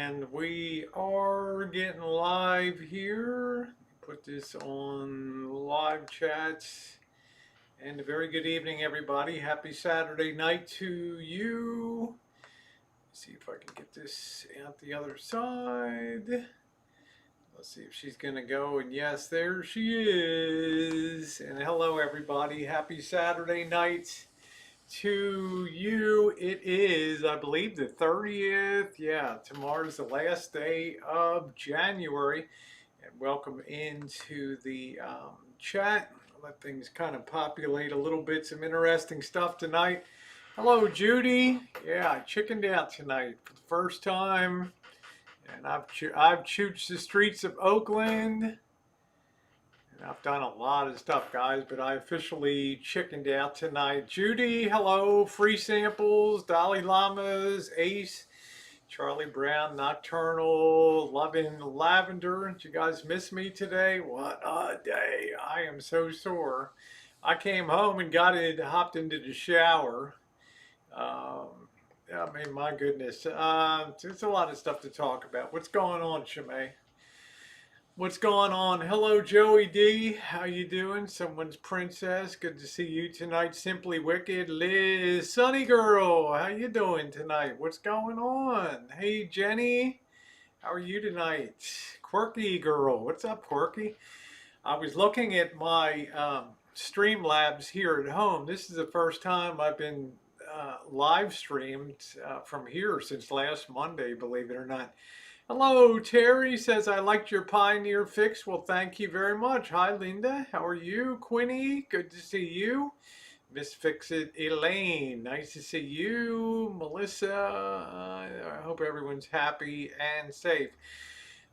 And we are getting live here. Put this on live chats. And a very good evening, everybody. Happy Saturday night to you. Let's see if I can get this out the other side. Let's see if she's going to go. And yes, there she is. And hello, everybody. Happy Saturday night to you. It is, I believe, the 30th. Yeah, tomorrow's the last day of January. And welcome into the chat. Let things kind of populate a little bit. Some interesting stuff tonight. Hello, Judy. Yeah, I chickened out tonight for the first time. And I've chooched the streets of Oakland. And I've done a lot of stuff, guys, but I officially chickened out tonight. Judy, hello. Free samples, Dalai Lamas, Ace, Charlie Brown, Nocturnal, Loving Lavender. Did you guys miss me today? What a day. I am so sore. I came home and hopped into the shower. I mean, my goodness. There's a lot of stuff to talk about. What's going on, Shimei? What's going on? Hello, Joey D. How you doing? Someone's princess. Good to see you tonight. Simply Wicked. Liz, Sunny Girl. How you doing tonight? What's going on? Hey, Jenny. How are you tonight? Quirky Girl. What's up, Quirky? I was looking at my Streamlabs here at home. This is the first time I've been live streamed from here since last Monday, believe it or not. Hello, Terry says, I liked your Pioneer fix. Well, thank you very much. Hi, Linda. How are you? Quinny, good to see you. Miss Fix-It Elaine, nice to see you. Melissa, I hope everyone's happy and safe.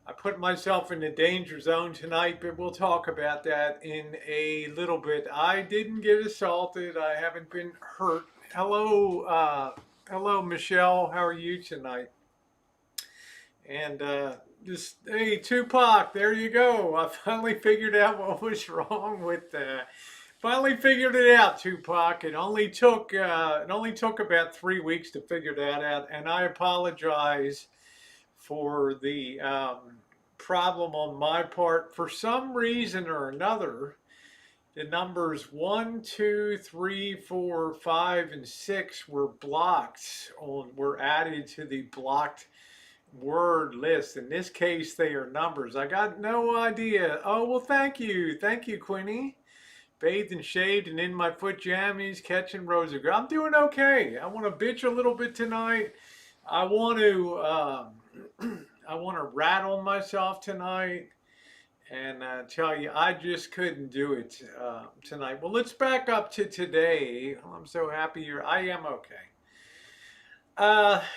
I put myself in the danger zone tonight, but we'll talk about that in a little bit. I didn't get assaulted. I haven't been hurt. Hello, Michelle. How are you tonight? And hey, Tupac, there you go. I finally figured out what was wrong with finally figured it out, Tupac. It only took about 3 weeks to figure that out, and I apologize for the problem on my part. For some reason or another, the numbers 1, 2, 3, 4, 5, and 6 were added to the blocked word list. In this case, they are numbers. I got no idea. Oh, well, thank you. Thank you, Quinny. Bathed and shaved and in my foot jammies, catching rosy. I'm doing okay. I want to bitch a little bit tonight. I want to I want to rattle myself tonight and tell you I just couldn't do it tonight. Well, let's back up to today. I'm so happy I am okay.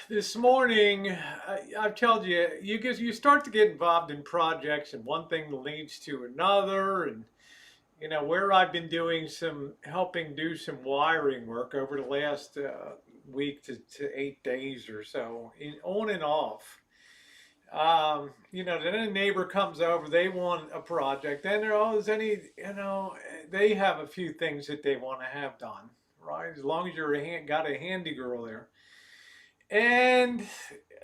This morning, I've told you, you start to get involved in projects, and one thing leads to another, and where I've been helping do some wiring work over the last week to 8 days or so, on and off. Then a neighbor comes over, they want a project, then they have a few things that they want to have done, right? As long as got a handy girl there. And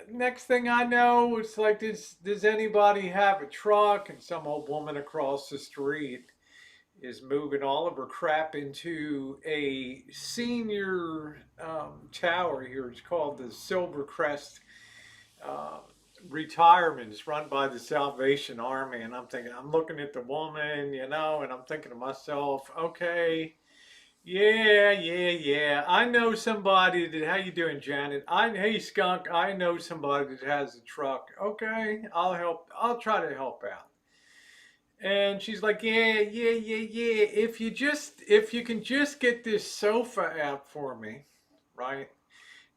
next thing I know, it's like, does anybody have a truck? And some old woman across the street is moving all of her crap into a senior tower here. It's called the Silvercrest Retirement. It's run by the Salvation Army. And I'm looking at the woman, and I'm thinking to myself, okay, yeah. I know somebody how you doing, Janet? Hey, Skunk, I know somebody that has a truck. Okay, I'll help. I'll try to help out. And she's like, yeah. If you can just get this sofa out for me, right?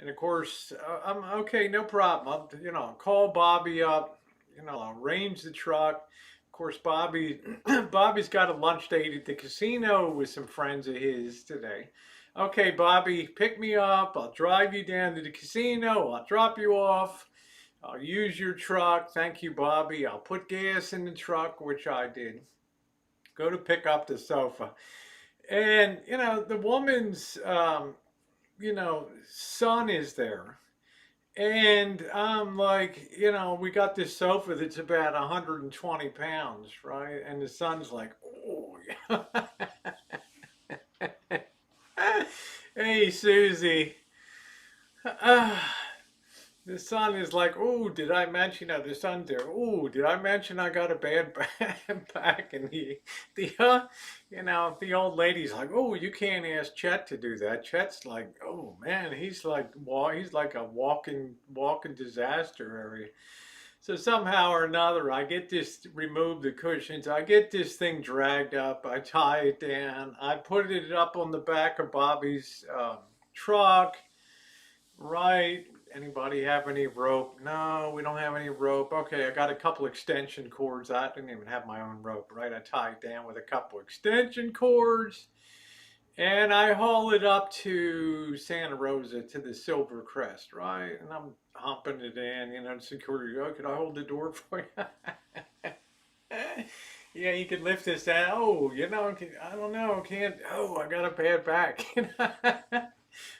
And of course, I'm okay, no problem. I'll call Bobby up. I'll arrange the truck. Of course, Bobby's got a lunch date at the casino with some friends of his today. Okay, Bobby, pick me up. I'll drive you down to the casino. I'll drop you off. I'll use your truck. Thank you, Bobby. I'll put gas in the truck, which I did. Go to pick up the sofa. And, the woman's, son is there. And I'm like, we got this sofa that's about 120 pounds, right? And the son's like, oh, hey, Susie. The son is like, oh, did I mention, the son's there, oh, did I mention I got a bad back? And the old lady's like, oh, you can't ask Chet to do that. Chet's like, oh man, he's like a walking disaster area. So somehow or another, I get this, remove the cushions, I get this thing dragged up, I tie it down, I put it up on the back of Bobby's truck. Right. Anybody have any rope? No, we don't have any rope. Okay, I got a couple extension cords. I didn't even have my own rope, right? I tie it down with a couple extension cords and I haul it up to Santa Rosa to the Silver Crest, right? And I'm humping it in, security. Oh, could I hold the door for you? Yeah, you could lift this out. Oh, I don't know, can't. Oh, I got a bad back.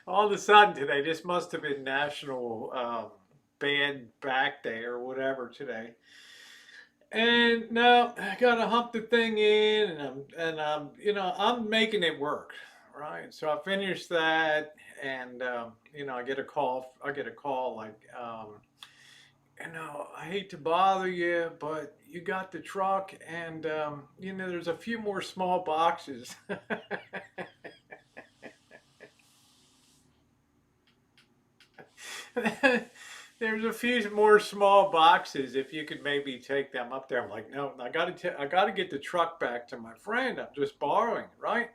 All of a sudden today, this must have been National Bad Back Day or whatever today. And now I gotta hump the thing in, I'm making it work, right? So I finished that, and I get a call. I get a call like, I hate to bother you, but you got the truck, and there's a few more small boxes. There's a few more small boxes. If you could maybe take them up there. I'm like, no, I got to get the truck back to my friend. I'm just borrowing, right?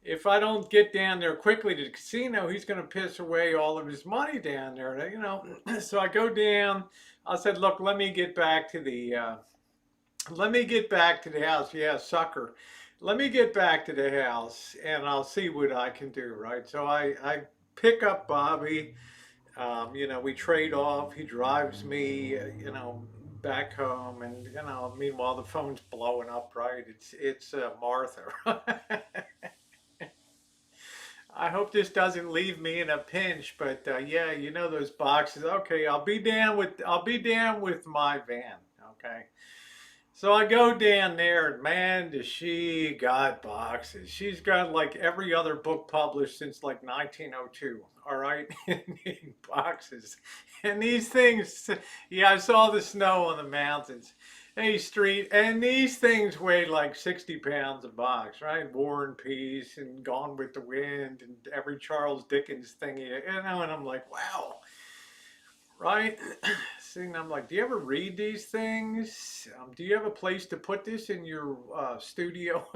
If I don't get down there quickly to the casino, he's going to piss away all of his money down there. So I go down. I said, look, let me get back to the house. Yeah, sucker. Let me get back to the house, and I'll see what I can do, right? So I pick up Bobby. We trade off. He drives me, back home, and meanwhile the phone's blowing up. Right? It's Martha. I hope this doesn't leave me in a pinch, but yeah, those boxes. Okay, I'll be down with my van. Okay. So I go down there, and man, does she got boxes. She's got like every other book published since like 1902, all right, in boxes. And these things, yeah, I saw the snow on the mountains. Hey, street, and these things weigh like 60 pounds a box, right? War and Peace and Gone with the Wind and every Charles Dickens thing, and I'm like, wow, right? And I'm like, do you ever read these things? Do you have a place to put this in your studio?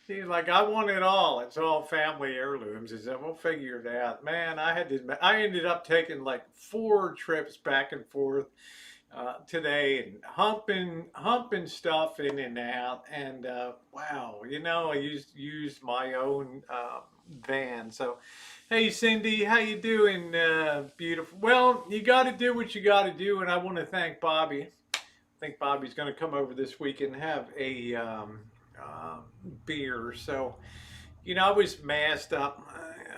He's like, I want it all. It's all family heirlooms. He said, we'll figure it out. Man, I ended up taking like 4 trips back and forth today and humping stuff in and out. And wow, I used my own van. So, hey Cindy, how you doing? Beautiful. Well, you got to do what you got to do, and I want to thank Bobby. I think Bobby's going to come over this week and have a beer. So, I was masked up.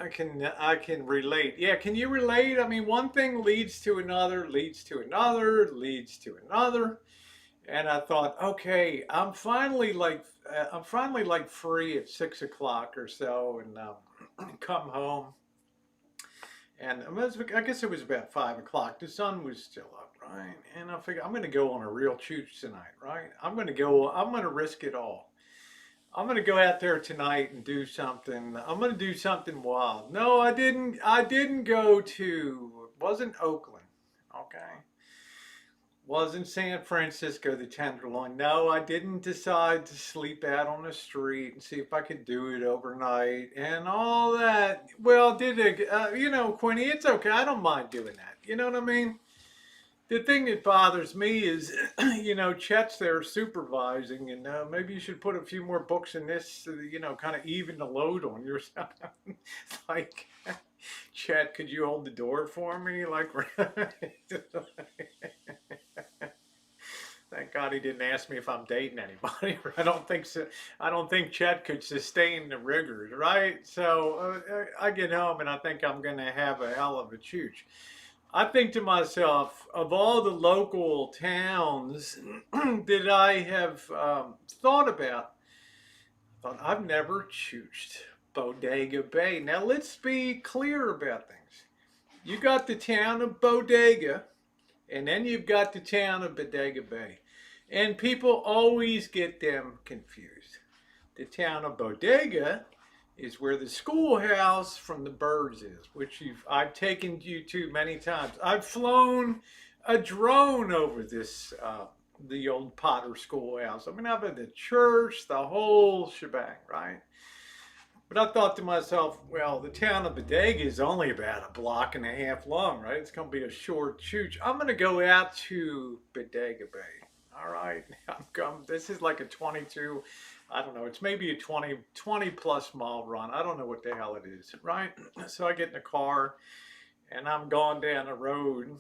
I can relate. Yeah, can you relate? I mean, one thing leads to another, leads to another, leads to another. And I thought, okay, I'm finally like free at 6 o'clock or so, and come home. And I guess it was about 5 o'clock. The sun was still up, right? And I figured I'm going to go on a real chooch tonight, right? I'm going to go. I'm going to risk it all. I'm gonna go out there tonight and do something. I'm gonna do something wild. No, I didn't. I didn't go to. It wasn't Oakland. Okay. Wasn't San Francisco, the Tenderloin. No, I didn't decide to sleep out on the street and see if I could do it overnight and all that. Well, Quinny, it's okay. I don't mind doing that. You know what I mean? The thing that bothers me is, Chet's there supervising, and maybe you should put a few more books in this, kind of even the load on yourself. Like, Chet, could you hold the door for me? Like, Thank God he didn't ask me if I'm dating anybody. I don't think so. I don't think Chet could sustain the rigors, right? So I get home and I think I'm going to have a hell of a chooch. I think to myself, of all the local towns that I have thought about, I thought I've never chooched Bodega Bay. Now let's be clear about things. You got the town of Bodega, and then you've got the town of Bodega Bay. And people always get them confused. The town of Bodega is where the schoolhouse from the birds is, which I've taken you to many times. I've flown a drone over this, the old Potter schoolhouse. I mean, I've been to church, the whole shebang, right? But I thought to myself, well, the town of Bodega is only about a block and a half long, right? It's going to be a short chooch. I'm going to go out to Bodega Bay. All right. This is like a 22, I don't know, it's maybe a 20 plus mile run. I don't know what the hell it is, right? So I get in the car and I'm going down the road.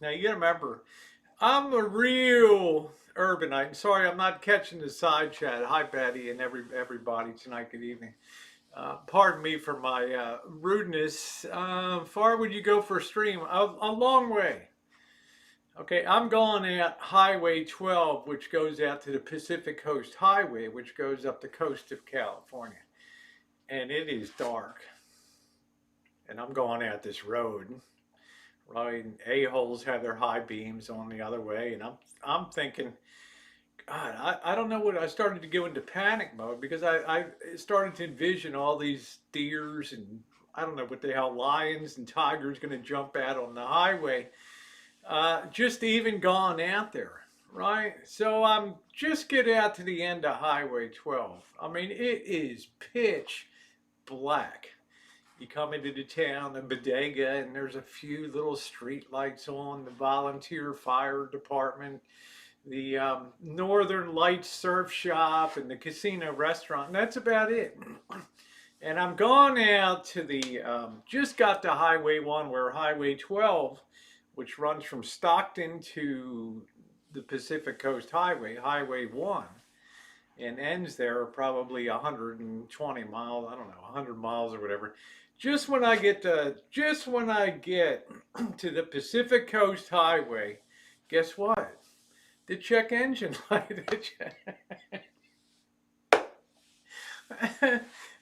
Now you got to remember, I'm a real urbanite. Sorry, I'm not catching the side chat. Hi, Betty, and everybody tonight. Good evening. Pardon me for my rudeness. Far would you go for a stream? A long way. Okay, I'm going out Highway 12, which goes out to the Pacific Coast Highway, which goes up the coast of California. And it is dark. And I'm going out this road. Right, a-holes have their high beams on the other way, and I'm thinking, God, I don't know what. I started to go into panic mode because I started to envision all these deers and I don't know what the hell, lions and tigers going to jump out on the highway. Just even gone out there, right? So I'm just get out to the end of Highway 12. I mean, it is pitch black. You come into the town of Bodega and there's a few little street lights on, the volunteer fire department, the Northern Lights surf shop, and the casino restaurant. And that's about it. And I'm going out to the, just got to Highway 1 where Highway 12, which runs from Stockton to the Pacific Coast Highway, Highway 1, and ends there probably 120 miles, I don't know, 100 miles or whatever. Just when I get to the Pacific Coast Highway, guess what? The check engine light,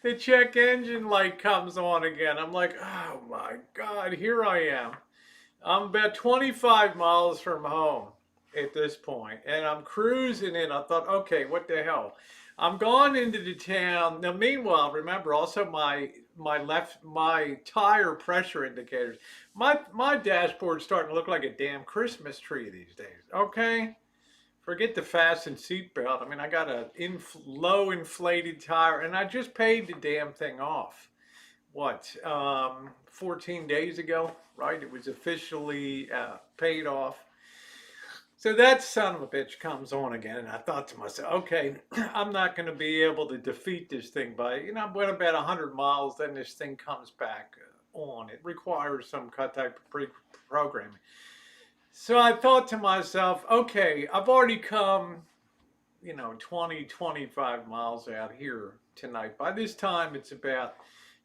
the check engine light comes on again. I'm like, oh my God, here I am. I'm about 25 miles from home at this point, and I'm cruising in. I thought, okay, what the hell? I'm going into the town. Now, meanwhile, remember also my tire pressure indicators. My dashboard's starting to look like a damn Christmas tree these days. Okay, forget the fasten seatbelt. I mean, I got a low inflated tire, and I just paid the damn thing off. What, 14 days ago, right? It was officially paid off. So that son of a bitch comes on again, and I thought to myself, okay, I'm not going to be able to defeat this thing by, I'm going about 100 miles, then this thing comes back on. It requires some type of pre-programming. So I thought to myself, okay, I've already come, 20, 25 miles out here tonight. By this time, it's about,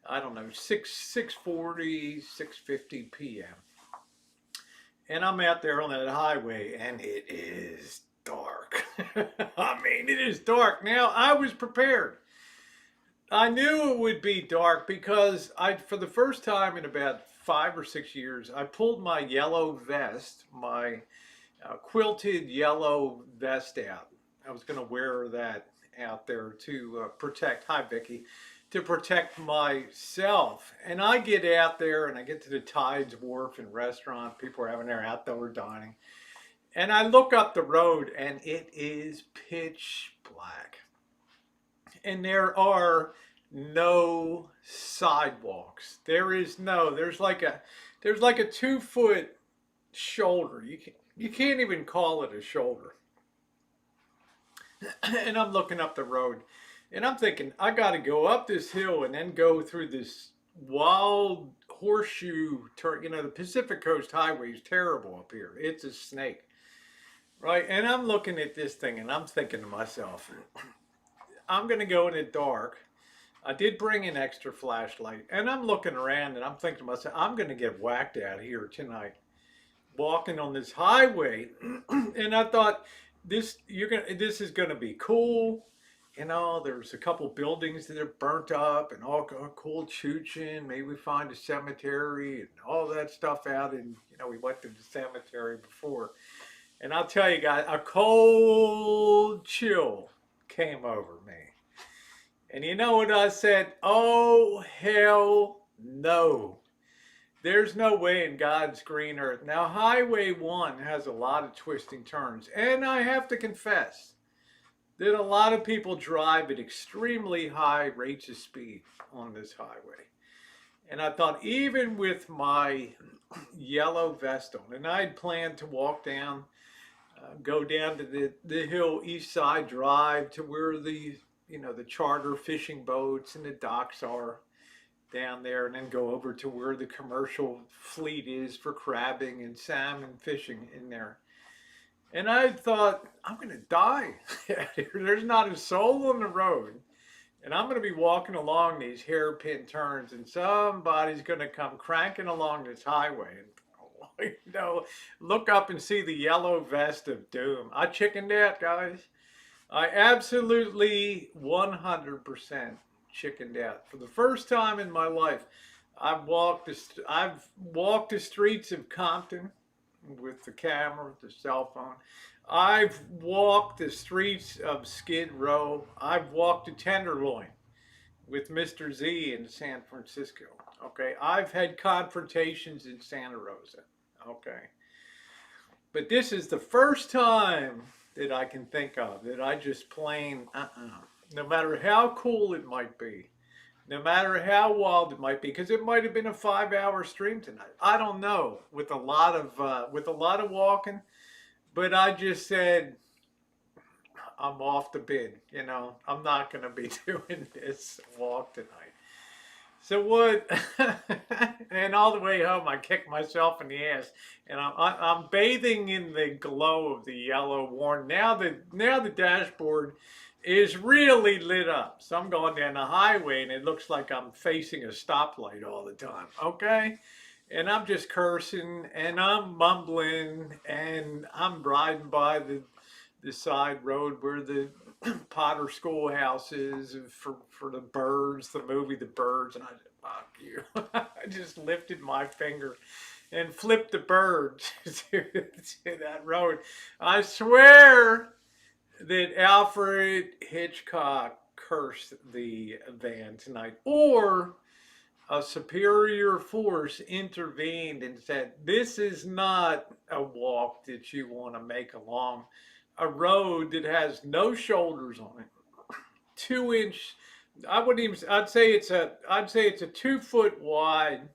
I don't know, 6:40, 6:50 p.m. And I'm out there on that highway, and it is dark. I mean, it is dark. Now, I was prepared. I knew it would be dark because for the first time in about 5 or 6 years, I pulled my yellow vest, my quilted yellow vest out. I was going to wear that out there to protect, hi Vicky, to protect myself. And I get out there and I get to the Tides Wharf and restaurant. People are having their outdoor dining. And I look up the road and it is pitch black. And there are no sidewalks. There's like a 2-foot shoulder. You can't even call it a shoulder. And I'm looking up the road. And I'm thinking, I got to go up this hill and then go through this wild horseshoe turn. The Pacific Coast Highway is terrible up here. It's a snake. Right, and I'm looking at this thing and I'm thinking to myself, I'm going to go in the dark. I did bring an extra flashlight, and I'm looking around and I'm thinking to myself, I'm going to get whacked out here tonight, walking on this highway. And I thought, this is going to be cool. You know, there's a couple buildings that are burnt up and all cool chooching. Maybe we find a cemetery and all that stuff out. And we went to the cemetery before. And I'll tell you guys, a cold chill came over me. And you know what I said? Oh, hell no. There's no way in God's green earth. Now, Highway 1 has a lot of twisting turns. And I have to confess that a lot of people drive at extremely high rates of speed on this highway. And I thought, even with my yellow vest on, and I had planned to walk down, go down to the hill East Side Drive to where the charter fishing boats and the docks are down there, and then go over to where the commercial fleet is for crabbing and salmon fishing in there. And I thought, I'm going to die. There's not a soul on the road. And I'm going to be walking along these hairpin turns, and somebody's going to come cranking along this highway and look up and see the yellow vest of doom. I chickened out, guys. I absolutely 100% chickened out. For the first time in my life, I've walked the streets of Compton with the camera, the cell phone. I've walked the streets of Skid Row. I've walked the Tenderloin with Mr. Z in San Francisco. Okay, I've had confrontations in Santa Rosa. Okay, but this is the first time that I can think of that I just plain no matter how cool it might be, no matter how wild it might be, because it might have been a 5-hour stream tonight. I don't know, with a lot of walking, but I just said I'm off the bid. I'm not going to be doing this walk tonight. So what? And all the way home, I kicked myself in the ass, and I'm bathing in the glow of the yellow warn. Now the dashboard is really lit up. So I'm going down the highway, and it looks like I'm facing a stoplight all the time. Okay. And I'm just cursing and I'm mumbling and I'm riding by the side road where the Potter Schoolhouse is for the birds, the movie The Birds, and I said, fuck you. I just lifted my finger and flipped the bird to that road. I swear that Alfred Hitchcock cursed the van tonight, or a superior force intervened and said, this is not a walk that you want to make along a road that has no shoulders on it. 2 inch, I'd say it's a 2 foot wide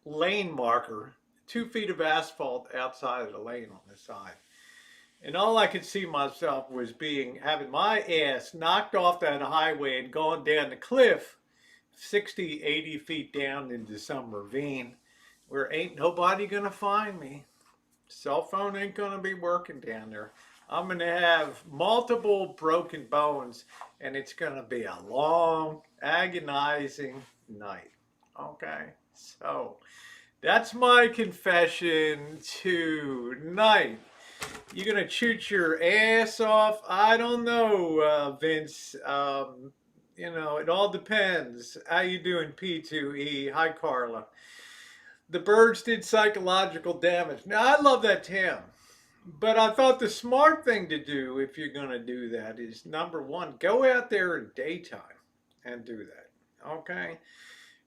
lane marker, 2 feet of asphalt outside of the lane on the side. And all I could see myself was having my ass knocked off that highway and gone down the cliff 60, 80 feet down into some ravine where ain't nobody gonna find me. Cell phone ain't gonna be working down there. I'm gonna have multiple broken bones, and it's gonna be a long, agonizing night. Okay, so that's my confession tonight. You gonna chooch your ass off? I don't know, Vince. It all depends. How you doing, P2E? Hi, Carla. The birds did psychological damage. Now, I love that town. But I thought the smart thing to do, if you're going to do that, is number one, go out there in daytime and do that. Okay?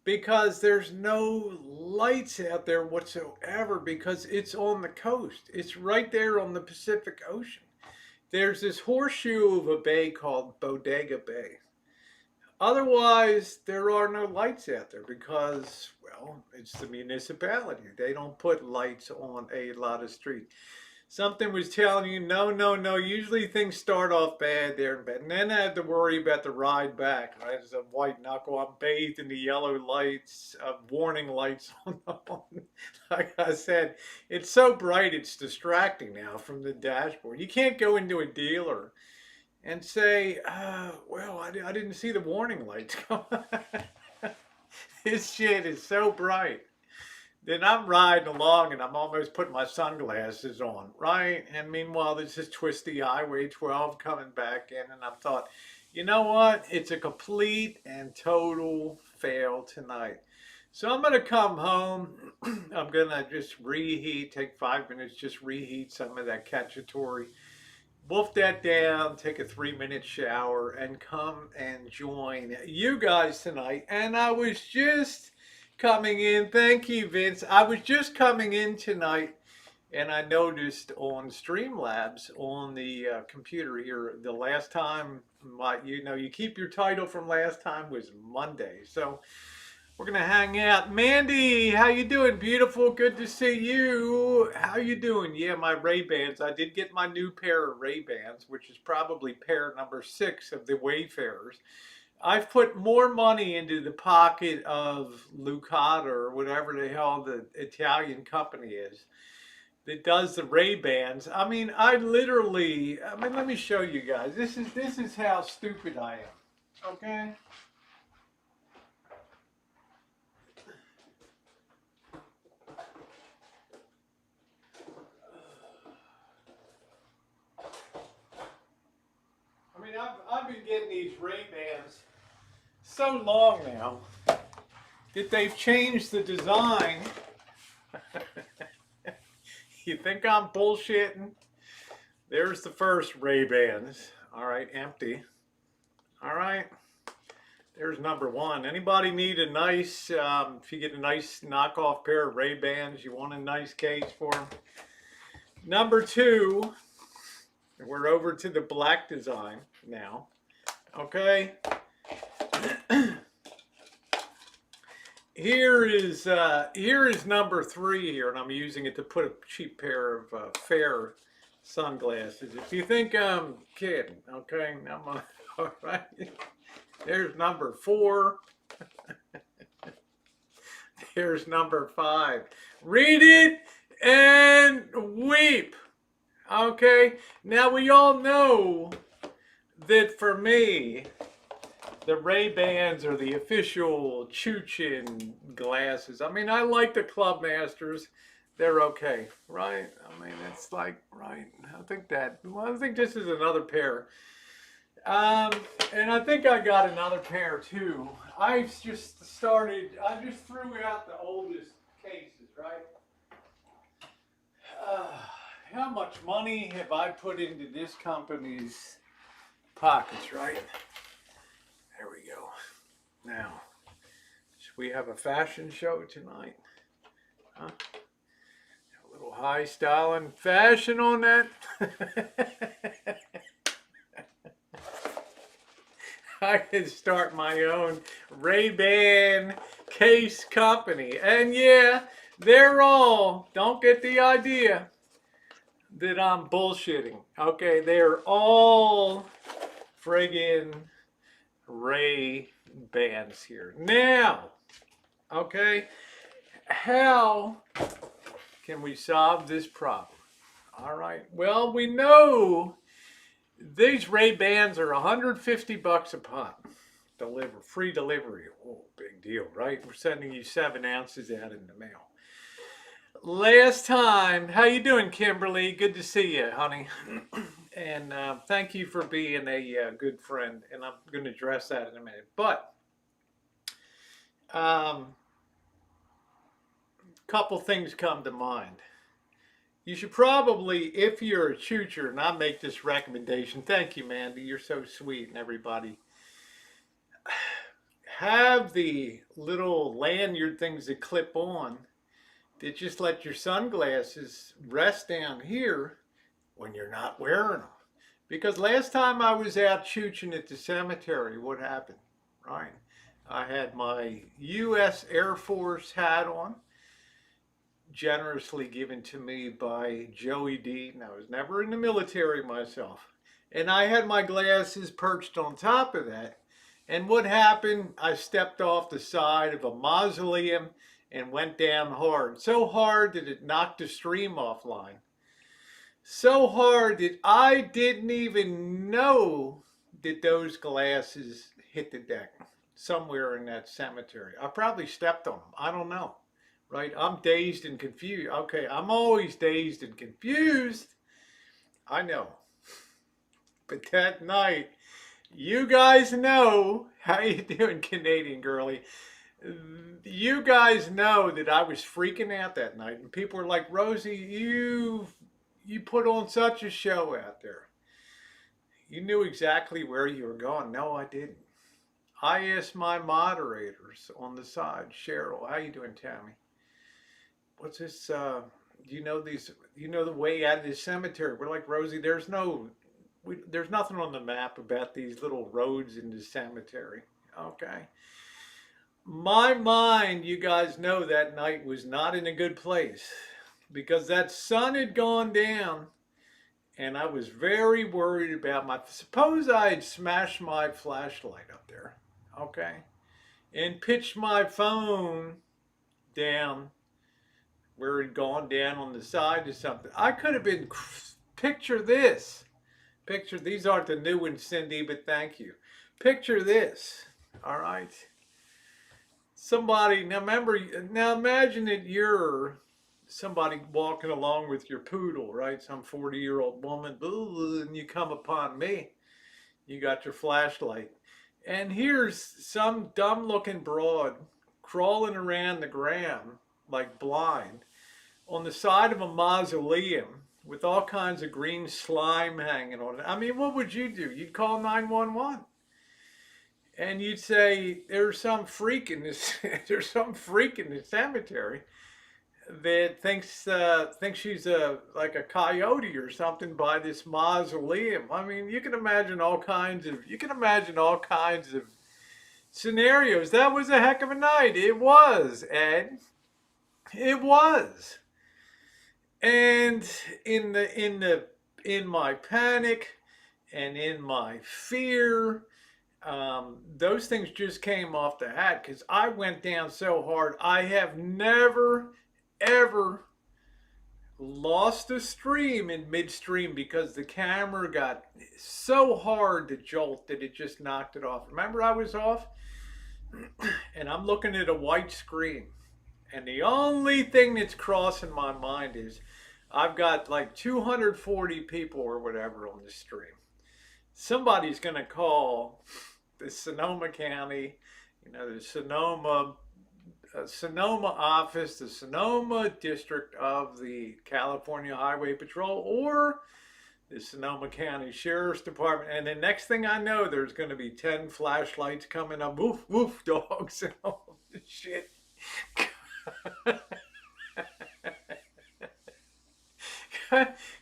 Because there's no lights out there whatsoever, because it's on the coast. It's right there on the Pacific Ocean. There's this horseshoe of a bay called Bodega Bay. Otherwise, there are no lights out there because, well, it's the municipality. They don't put lights on a lot of streets. Something was telling you, no, no, no. Usually things start off bad there in bed. And then I had to worry about the ride back. Right? As a white knuckle, I'm bathed in the yellow lights, warning lights on the phone. Like I said, it's so bright, it's distracting now from the dashboard. You can't go into a dealer and say, well, I didn't see the warning lights. This shit is so bright. Then I'm riding along and I'm almost putting my sunglasses on, right? And meanwhile, there's this twisty Highway 12 coming back in, and I thought, you know what? It's a complete and total fail tonight. So I'm going to come home. I'm going to just reheat, take 5 minutes, just reheat some of that cacciatore, wolf that down, take a 3-minute shower, and come and join you guys tonight. And I was just coming in. Thank you, Vince. I was just coming in tonight, and I noticed on Streamlabs on the computer here, the last time, you keep your title from last time was Monday. So we're gonna hang out. Mandy, how you doing? Beautiful. Good to see you. How you doing? Yeah, my Ray-Bans. I did get my new pair of Ray-Bans, which is probably pair number 6 of the Wayfarers. I've put more money into the pocket of Lucata or whatever the hell the Italian company is that does the Ray-Bans. I mean, let me show you guys. This is how stupid I am. Okay? I mean, I've been getting these Ray-Bans so long now that they've changed the design. You think I'm bullshitting? There's the first Ray-Bans. All right, empty. All right. There's number 1. Anybody need a nice, if you get a nice knockoff pair of Ray-Bans, you want a nice case for them? Number 2, we're over to the black design now. Okay. Here is number 3 here, and I'm using it to put a cheap pair of fair sunglasses. If you think I'm kidding, okay, all right. There's number 4. There's number 5. Read it and weep. Okay. Now we all know that for me, the Ray-Bans are the official Chooch glasses. I mean, I like the Clubmasters. They're okay, right? I mean, it's like, right. I think this is another pair. And I think I got another pair too. I just threw out the oldest cases, right? How much money have I put into this company's pockets, right? There we go. Now, should we have a fashion show tonight? Huh? A little high style and fashion on that. I can start my own Ray-Ban case company. And yeah, don't get the idea that I'm bullshitting. Okay, they're all friggin' Ray-Bans here. Now, okay, how can we solve this problem? All right, well, we know these Ray-Bans are $150 a pop. Free delivery. Oh, big deal, right? We're sending you 7 ounces out in the mail. Last time, how you doing, Kimberly? Good to see you, honey. And thank you for being a good friend. And I'm going to address that in a minute. But couple things come to mind. You should probably, if you're a choocher, and I make this recommendation, thank you, Mandy, you're so sweet, and everybody, have the little lanyard things that clip on that just let your sunglasses rest down here when you're not wearing them. Because last time I was out chooching at the cemetery, what happened, right? I had my U.S. Air Force hat on, generously given to me by Joey Dean. I was never in the military myself. And I had my glasses perched on top of that. And what happened? I stepped off the side of a mausoleum and went down hard. So hard that it knocked the stream offline. So hard that I didn't even know that those glasses hit the deck somewhere in that cemetery. I probably stepped on them. I don't know. Right? I'm dazed and confused. Okay, I'm always dazed and confused. I know. But that night, you guys know, how you doing, Canadian girlie? You guys know that I was freaking out that night, and people were like, "Rosie, you put on such a show out there. You knew exactly where you were going." No, I didn't. I asked my moderators on the side, Cheryl, how you doing, Tammy? What's this? You know these? You know the way out of this cemetery? We're like, Rosie, there's nothing on the map about these little roads in the cemetery. Okay. My mind, you guys know, that night was not in a good place because that sun had gone down and I was very worried about suppose I had smashed my flashlight up there, okay, and pitched my phone down where it had gone down on the side or something. I could have been, picture this. These aren't the new ones, Cindy, but thank you. Picture this, all right? Somebody, now imagine that you're somebody walking along with your poodle, right? Some 40-year-old woman, and you come upon me. You got your flashlight. And here's some dumb looking broad crawling around the ground like blind on the side of a mausoleum with all kinds of green slime hanging on it. I mean, what would you do? You'd call 911. And you'd say, there's some freak in this there's some freak in the cemetery that thinks she's like a coyote or something by this mausoleum. I mean, you can imagine all kinds of scenarios. That was a heck of a night. It was, Ed. It was. And in my panic and in my fear, those things just came off the hat because I went down so hard. I have never, ever lost a stream in midstream because the camera got so hard to jolt that it just knocked it off. Remember, I was off and I'm looking at a white screen. And the only thing that's crossing my mind is I've got like 240 people or whatever on the stream. Somebody's going to call the Sonoma County, the Sonoma office, the Sonoma District of the California Highway Patrol, or the Sonoma County Sheriff's Department. And the next thing I know, there's going to be 10 flashlights coming up, woof, woof, dogs, and all this shit.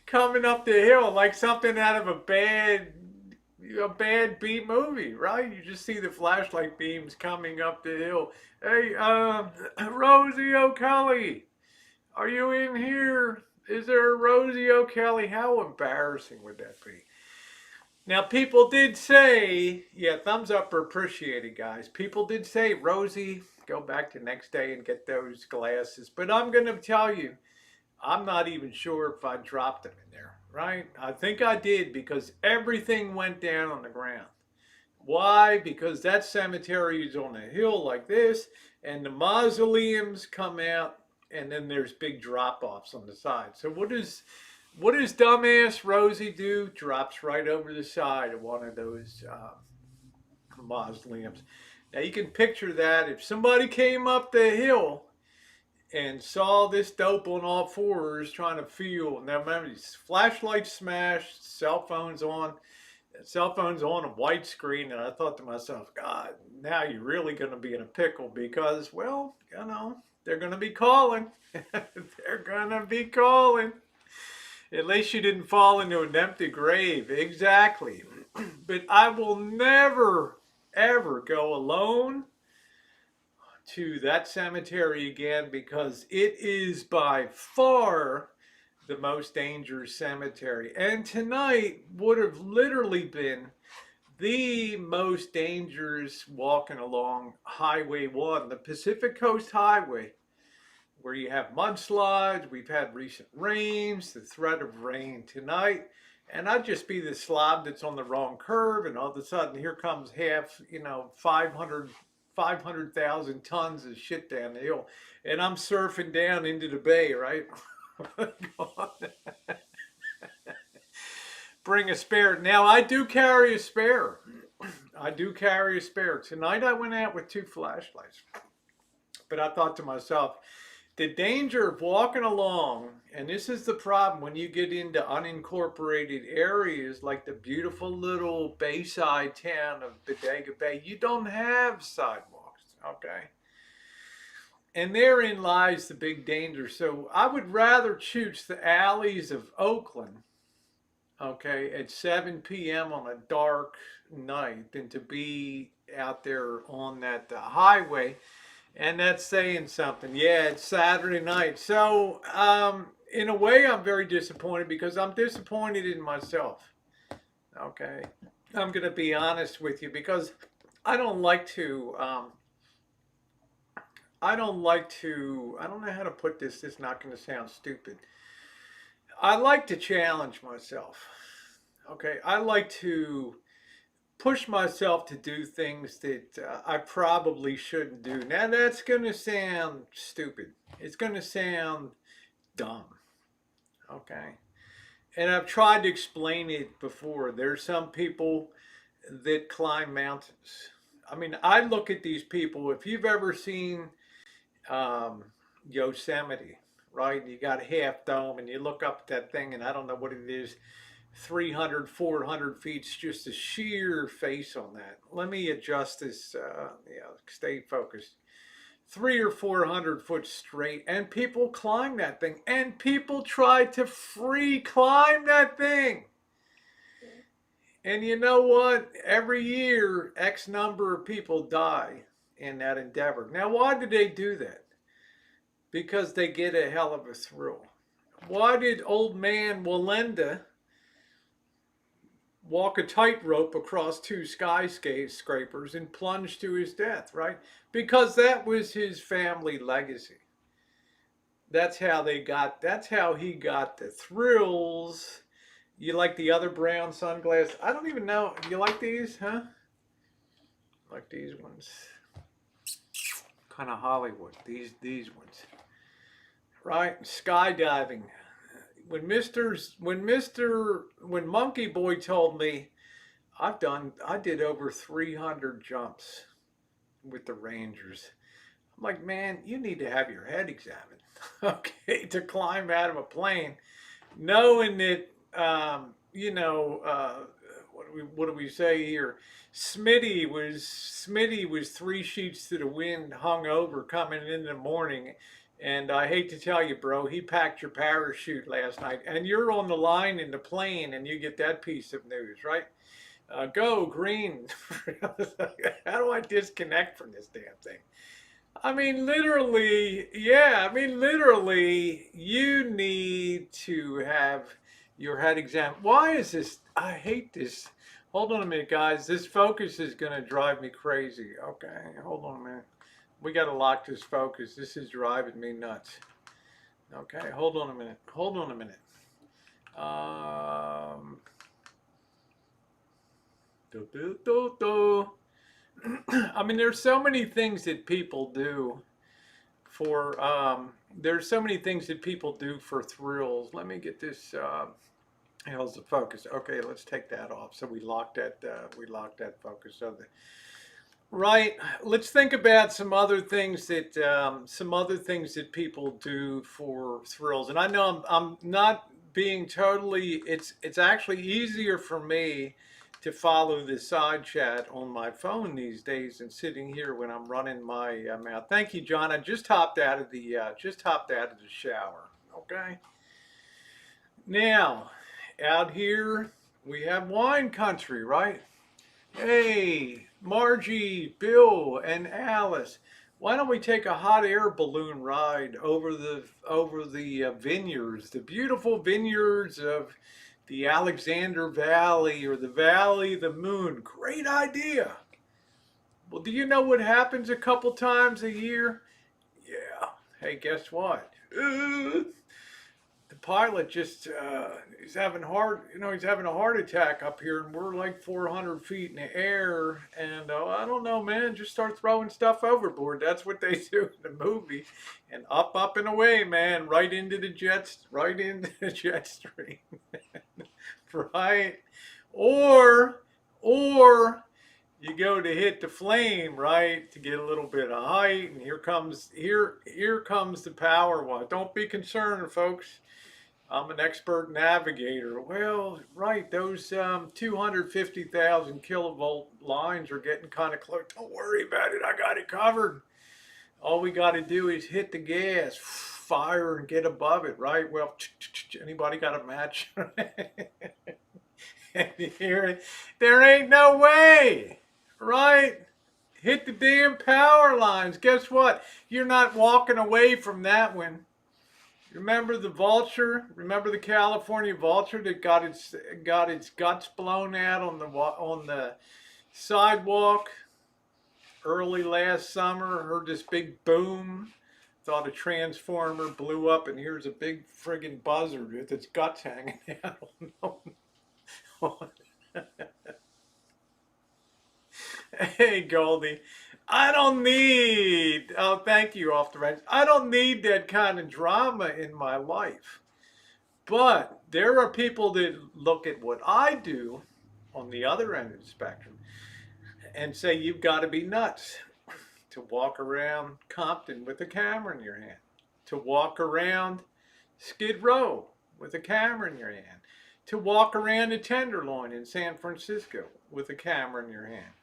Coming up the hill like something out of a bad B movie, right? You just see the flashlight beams coming up the hill. Hey, Rosie O'Kelly, are you in here? Is there a Rosie O'Kelly? How embarrassing would that be? Now, people did say, yeah, thumbs up are appreciated, guys. People did say, Rosie, go back the next day and get those glasses. But I'm going to tell you, I'm not even sure if I dropped them in there, right? I think I did because everything went down on the ground. Why? Because that cemetery is on a hill like this, and the mausoleums come out, and then there's big drop-offs on the side. So what does dumbass Rosie do? Drops right over the side of one of those mausoleums. Now you can picture that if somebody came up the hill and saw this dope on all fours trying to feel. Now remember, flashlights smashed, cell phones on a white screen, and I thought to myself, God, now you're really going to be in a pickle because, well, they're going to be calling. They're going to be calling. At least you didn't fall into an empty grave. Exactly. But I will never, ever go alone to that cemetery again because it is by far the most dangerous cemetery. And tonight would have literally been the most dangerous walking along Highway 1, the Pacific Coast Highway, where you have mudslides. We've had recent rains, the threat of rain tonight. And I'd just be the slob that's on the wrong curve, and all of a sudden here comes half, 500,000 tons of shit down the hill. And I'm surfing down into the bay, right? Bring a spare. Now, I do carry a spare. I do carry a spare. Tonight I went out with 2 flashlights. But I thought to myself, the danger of walking along, and this is the problem when you get into unincorporated areas like the beautiful little bayside town of Bodega Bay, you don't have sidewalks, okay? And therein lies the big danger. So I would rather choose the alleys of Oakland, okay, at 7 p.m. on a dark night than to be out there on that highway. And that's saying something. Yeah, it's Saturday night. So, in a way, I'm very disappointed because I'm disappointed in myself. Okay. I'm going to be honest with you because I don't like to, I don't know how to put this. This is not going to sound stupid. I like to challenge myself. Okay. I like to push myself to do things that I probably shouldn't do. Now that's going to sound stupid. It's going to sound dumb. Okay. And I've tried to explain it before. There's some people that climb mountains. I mean, I look at these people. If you've ever seen Yosemite, right? You got Half Dome and you look up at that thing and I don't know what it is. 300, 400 feet, just a sheer face on that. Let me adjust this, stay focused. 300 or 400 foot straight, and people climb that thing, and people try to free climb that thing. And you know what? Every year, X number of people die in that endeavor. Now, why did they do that? Because they get a hell of a thrill. Why did old man Walenda walk a tightrope across 2 skyscrapers and plunge to his death, right? Because that was his family legacy. That's how he got the thrills. You like the other brown sunglasses? I don't even know. You like these, huh? Like these ones. Kind of Hollywood. These ones. Right? Skydiving. When Monkey Boy told me I did over 300 jumps with the Rangers. I'm like, man, you need to have your head examined, okay, to climb out of a plane, knowing that, what do we say here? Smitty was 3 sheets to the wind, hung over, coming in the morning. And I hate to tell you, bro, he packed your parachute last night. And you're on the line in the plane and you get that piece of news, right? Go green. How do I disconnect from this damn thing? I mean, literally, you need to have your head examined. Why is this? I hate this. Hold on a minute, guys. This focus is going to drive me crazy. Okay, hold on a minute. We got to lock this focus. This is driving me nuts. Okay, hold on a minute. I mean, there's so many things that people do for, thrills. Let me get this, how's the focus? Okay, let's take that off. So we locked that focus. So right. Let's think about some other things that people do for thrills. And I know I'm not being totally. It's actually easier for me to follow the side chat on my phone these days than sitting here when I'm running my mouth. Thank you, John. I just hopped out of the shower. Okay. Now, out here we have wine country, right? Hey, Margie, Bill, and Alice. Why don't we take a hot air balloon ride over the vineyards, the beautiful vineyards of the Alexander Valley or the Valley of the Moon? Great idea. Well, do you know what happens a couple times a year? Yeah. Hey, guess what? The pilot just he's having he's having a heart attack up here, and we're like 400 feet in the air, and I don't know, man, just start throwing stuff overboard. That's what they do in the movie, and up and away, man, right into the jet stream. Right? Or you go to hit the flame, right, to get a little bit of height, and here comes the power one. Don't be concerned, folks. I'm an expert navigator. Well, right, those 250,000 kilovolt lines are getting kind of close. Don't worry about it. I got it covered. All we got to do is hit the gas, fire, and get above it, right? Well, anybody got a match? And here, there ain't no way, right? Hit the damn power lines. Guess what? You're not walking away from that one. Remember the vulture? Remember the California vulture that got its guts blown out on the sidewalk early last summer? Heard this big boom. Thought a transformer blew up, and here's a big friggin' buzzard with its guts hanging out. Hey, Goldie. I don't need, oh, thank you, off the range. I don't need that kind of drama in my life. But there are people that look at what I do on the other end of the spectrum and say, you've got to be nuts to walk around Compton with a camera in your hand, to walk around Skid Row with a camera in your hand, to walk around the Tenderloin in San Francisco with a camera in your hand,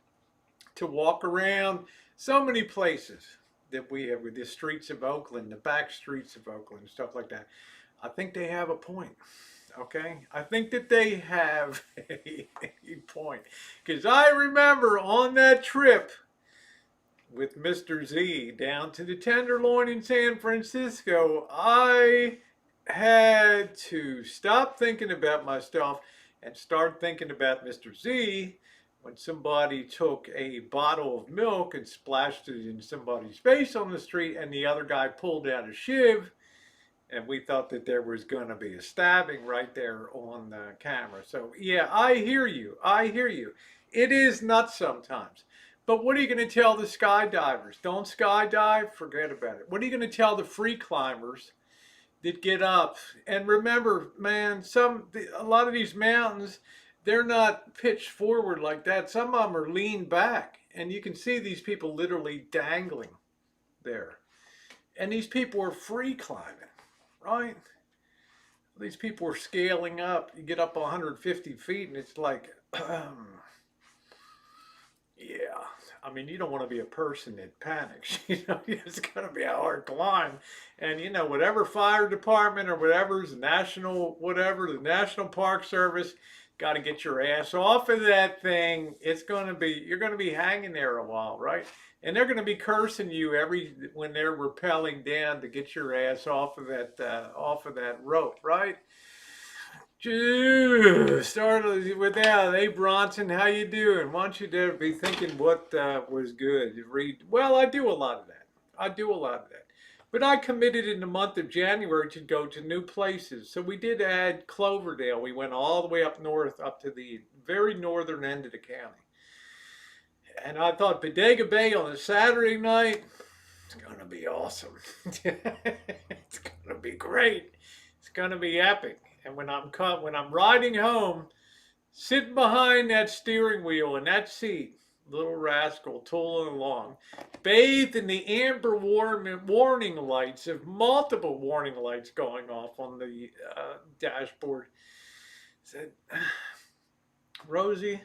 to walk around so many places that we have with the streets of Oakland, the back streets of Oakland, stuff like that. I think they have a point, okay? I think that they have a point. Because I remember on that trip with Mr. Z down to the Tenderloin in San Francisco, I had to stop thinking about myself and start thinking about Mr. Z when somebody took a bottle of milk and splashed it in somebody's face on the street and the other guy pulled out a shiv, and we thought that there was going to be a stabbing right there on the camera. So yeah, I hear you. I hear you. It is nuts sometimes. But what are you going to tell the skydivers? Don't skydive? Forget about it. What are you going to tell the free climbers that get up? And remember, man, a lot of these mountains, they're not pitched forward like that. Some of them are leaned back. And you can see these people literally dangling there. And these people are free climbing, right? These people are scaling up. You get up 150 feet and it's like, yeah. I mean, you don't want to be a person that panics. It's going to be a hard climb. And, whatever fire department or whatever's the National Park Service, got to get your ass off of that thing. You're going to be hanging there a while, right? And they're going to be cursing you when they're rappelling down to get your ass off of that rope, right? Started with that. Hey, Bronson, how you doing? Why don't you be thinking what was good? Well, I do a lot of that. But I committed in the month of January to go to new places. So we did add Cloverdale. We went all the way up north, up to the very northern end of the county. And I thought Bodega Bay on a Saturday night, it's going to be awesome. It's going to be great. It's going to be epic. And when I'm riding home, sitting behind that steering wheel in that seat, little rascal tooling along, bathed in the amber warning lights of multiple warning lights going off on the dashboard, said, Rosie,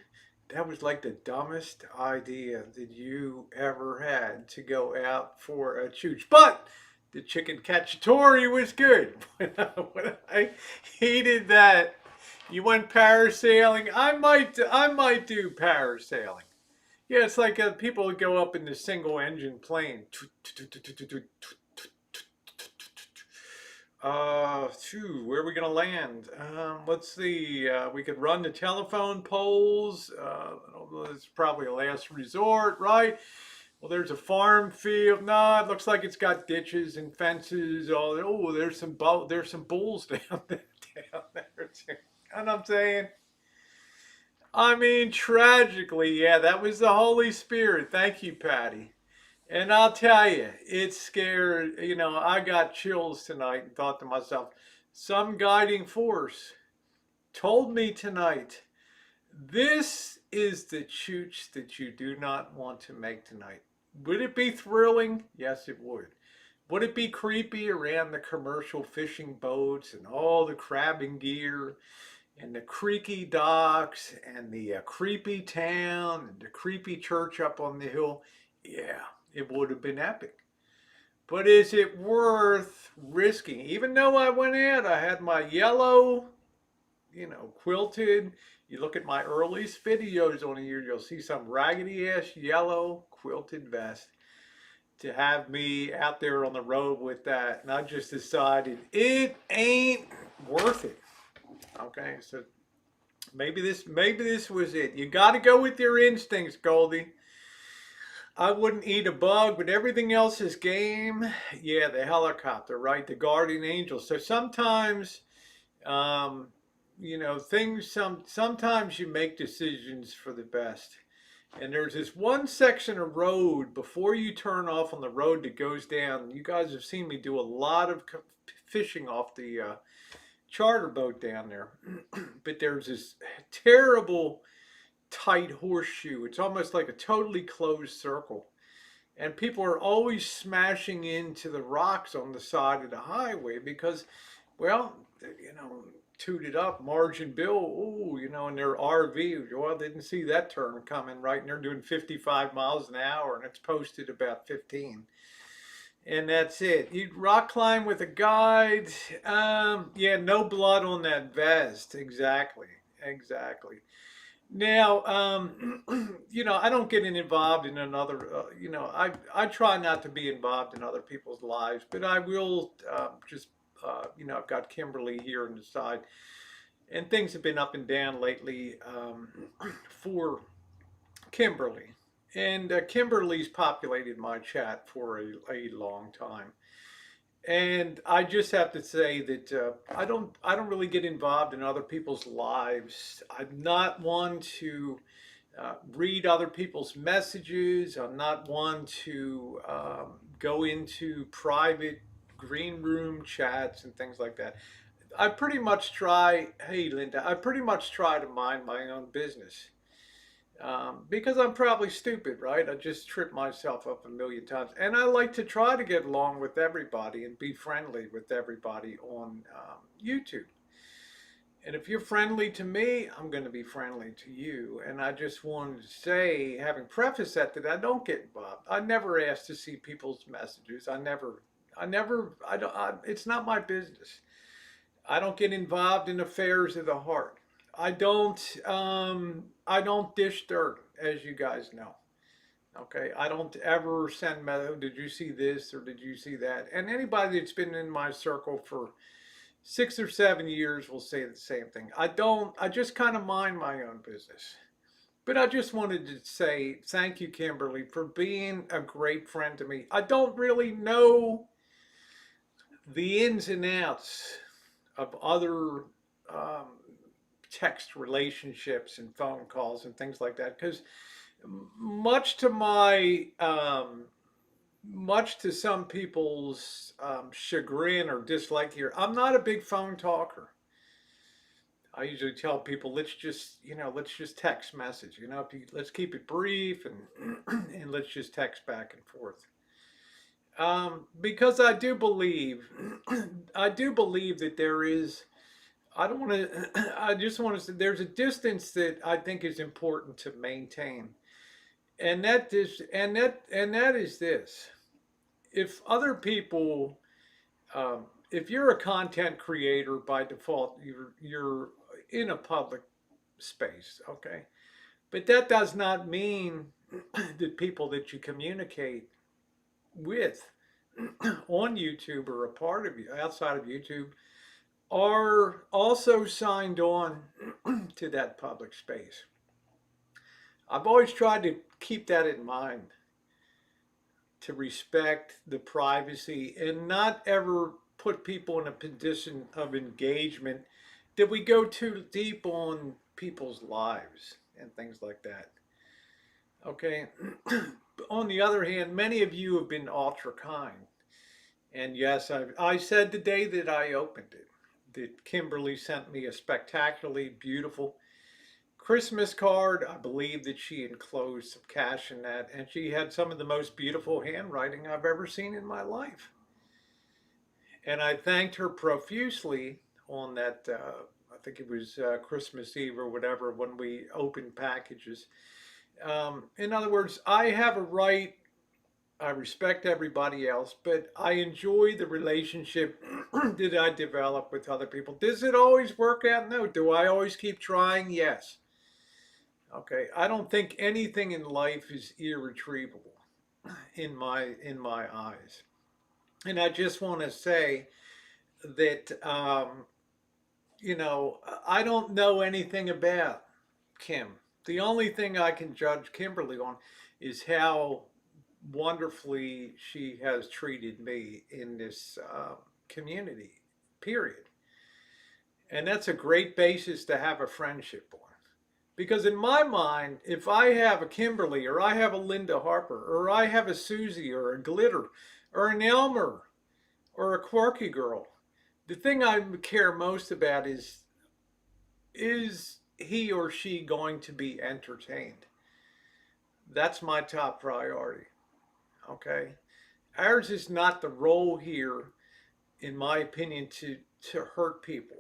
that was like the dumbest idea that you ever had to go out for a chooch. But the chicken cacciatore was good. When I hated that. You went parasailing. I might do parasailing. Yeah, it's like people would go up in the single engine plane. Where are we gonna land? Let's see. We could run the telephone poles. It's probably a last resort, right? Well, there's a farm field. No, it looks like it's got ditches and fences. Oh, there's some bulls down there, down there too. And I'm saying, I mean, tragically, yeah, that was the Holy Spirit. Thank you, Patty. And I'll tell you, it scared, I got chills tonight and thought to myself, some guiding force told me tonight, this is the chooch that you do not want to make tonight. Would it be thrilling? Yes, it would. Would it be creepy around the commercial fishing boats and all the crabbing gear and the creaky docks and the creepy town and the creepy church up on the hill? Yeah, it would have been epic. But is it worth risking? Even though I went out, I had my yellow, quilted. You look at my earliest videos on here, you'll see some raggedy ass yellow quilted vest to have me out there on the road with that. And I just decided it ain't worth it. Okay, so maybe this was it. You got to go with your instincts, Goldie. I wouldn't eat a bug, but everything else is game. Yeah, the helicopter, right? The guardian angel. So sometimes, um, sometimes you make decisions for the best. And there's this one section of road before you turn off on the road that goes down. You guys have seen me do a lot of fishing off the charter boat down there. But there's this terrible tight horseshoe. It's almost like a totally closed circle. And people are always smashing into the rocks on the side of the highway because, well, tooted up, margin bill, in their RV. Well, they didn't see that turn coming, right? And they're doing 55 miles an hour and it's posted about 15. And that's it. You rock climb with a guide. Yeah, no blood on that vest. Exactly. Exactly. Now, I don't get involved in another, I try not to be involved in other people's lives, but I will I've got Kimberly here on the side, and things have been up and down lately for Kimberly. And Kimberly's populated my chat for a long time. And I just have to say that I don't really get involved in other people's lives. I'm not one to read other people's messages. I'm not one to go into private green room chats and things like that. I pretty much try. Hey, Linda, I pretty much try to mind my own business. Because I'm probably stupid, right? I just trip myself up a million times. And I like to try to get along with everybody and be friendly with everybody on YouTube. And if you're friendly to me, I'm going to be friendly to you. And I just wanted to say, having prefaced that I don't get involved. I never ask to see people's messages. It's not my business. I don't get involved in affairs of the heart. I don't dish dirt, as you guys know. Okay, I don't ever send did you see this or did you see that? And anybody that's been in my circle for 6 or 7 years will say the same thing. I just kind of mind my own business. But I just wanted to say thank you, Kimberly, for being a great friend to me. I don't really know the ins and outs of other text relationships and phone calls and things like that because much to my much to some people's chagrin or dislike here, I'm not a big phone talker. I usually tell people let's just text message, let's keep it brief and and let's just text back and forth. Because I do believe that there is, I don't want to, I just want to say there's a distance that I think is important to maintain. And that is this. If other people, if you're a content creator by default, you're in a public space, okay? But that does not mean the people that you communicate with on YouTube or a part of you outside of YouTube are also signed on to that public space. I've always tried to keep that in mind, to respect the privacy and not ever put people in a position of engagement that we go too deep on people's lives and things like that. Okay. On the other hand, many of you have been ultra kind. And yes, I said the day that I opened it that Kimberly sent me a spectacularly beautiful Christmas card. I believe that she enclosed some cash in that, and she had some of the most beautiful handwriting I've ever seen in my life. And I thanked her profusely on that. I think it was Christmas Eve or whatever when we opened packages. In other words, I have a right. I respect everybody else, but I enjoy the relationship that I develop with other people. Does it always work out? No. Do I always keep trying? Yes. Okay. I don't think anything in life is irretrievable in my eyes. And I just want to say that I don't know anything about Kim. The only thing I can judge Kimberly on is how wonderfully she has treated me in this community, period. And that's a great basis to have a friendship on. Because in my mind, if I have a Kimberly or I have a Linda Harper or I have a Susie or a Glitter or an Elmer or a Quirky Girl, the thing I care most about is he or she going to be entertained? That's my top priority. Okay. Ours is not the role here, in my opinion, to hurt people.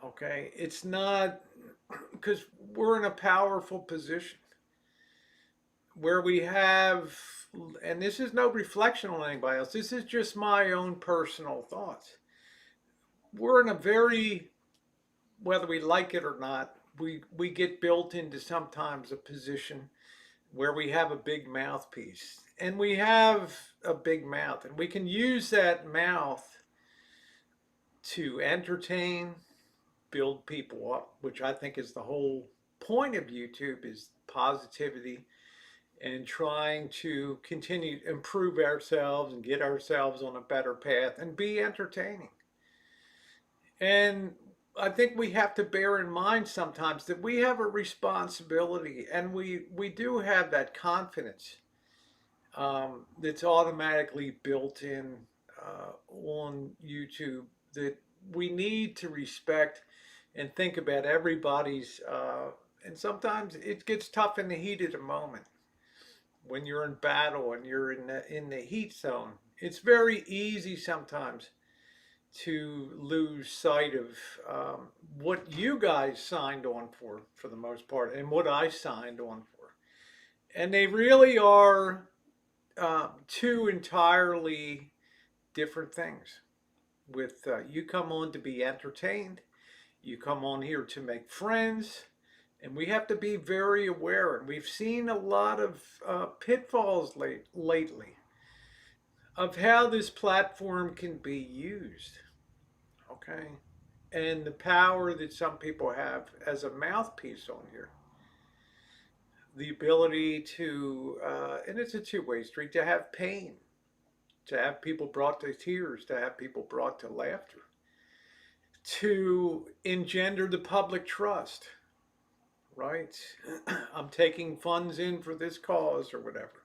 Okay. It's not, because we're in a powerful position where we have, and this is no reflection on anybody else, this is just my own personal thoughts. We're in a very, whether we like it or not, we get built into sometimes a position where we have a big mouthpiece and we have a big mouth and we can use that mouth to entertain, build people up, which I think is the whole point of YouTube, is positivity and trying to continue to improve ourselves and get ourselves on a better path and be entertaining. And I think we have to bear in mind sometimes that we have a responsibility, and we do have that confidence that's automatically built in on YouTube, that we need to respect and think about everybody's. And sometimes it gets tough in the heat of the moment when you're in battle and you're in the heat zone. It's very easy sometimes to lose sight of what you guys signed on for the most part, and what I signed on for. And they really are two entirely different things. With you come on to be entertained, you come on here to make friends, and we have to be very aware. And we've seen a lot of pitfalls lately of how this platform can be used. Okay. And the power that some people have as a mouthpiece on here. The ability to, and it's a two-way street, to have pain, to have people brought to tears, to have people brought to laughter, to engender the public trust, right? I'm taking funds in for this cause or whatever.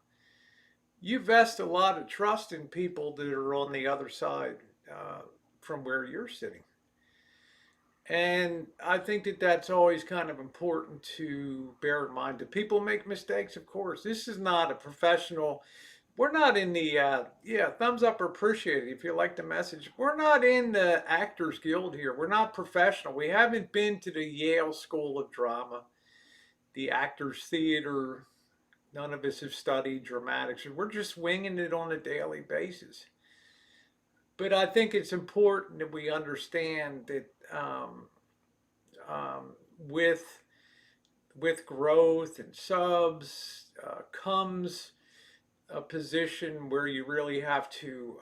You vest a lot of trust in people that are on the other side from where you're sitting. And I think that that's always kind of important to bear in mind. Do people make mistakes? Of course. This is not a professional. We're not in the, thumbs up or appreciate it if you like the message. We're not in the Actors Guild here. We're not professional. We haven't been to the Yale School of Drama, the Actors Theater. None of us have studied dramatics. We're just winging it on a daily basis. But I think it's important that we understand that with growth and subs, comes a position where you really have to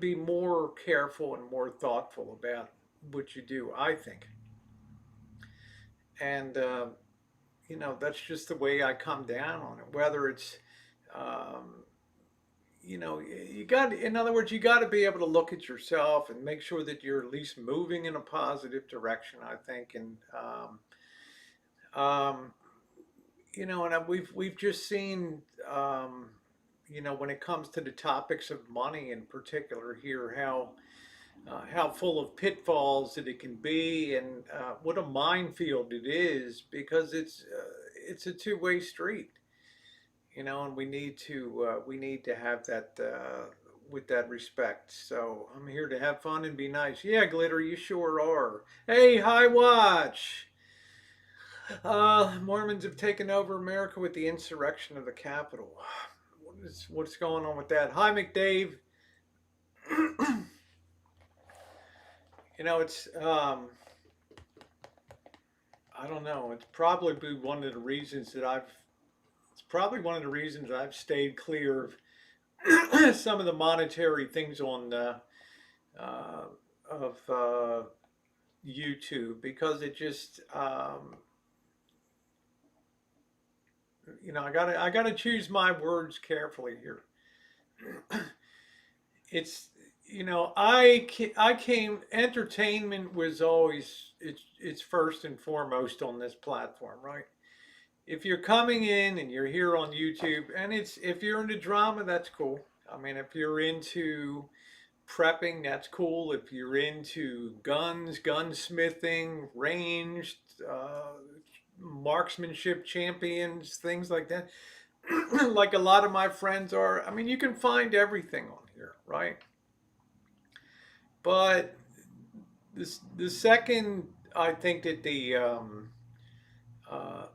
be more careful and more thoughtful about what you do, I think. And that's just the way I come down on it. Whether it's um, you got, in other words, you got to be able to look at yourself and make sure that you're at least moving in a positive direction, I think. And um, we've just seen, when it comes to the topics of money in particular here, how full of pitfalls that it can be, and what a minefield it is, because it's a two-way street, and we need to have that with that respect. So I'm here to have fun and be nice. Yeah, Glitter, you sure are. Hey, High Watch. Mormons have taken over America with the insurrection of the Capitol. What's going on with that? Hi, McDave. It's I don't know. It's probably one of the reasons I've stayed clear of some of the monetary things on of YouTube, because it just I gotta choose my words carefully here. It's I came, entertainment was always it's first and foremost on this platform, right? If you're coming in and you're here on YouTube, and if you're into drama, that's cool. I mean, if you're into prepping, that's cool. If you're into guns, gunsmithing, ranged, marksmanship champions, things like that, like a lot of my friends are. I mean, you can find everything on here, right? But the second I think that the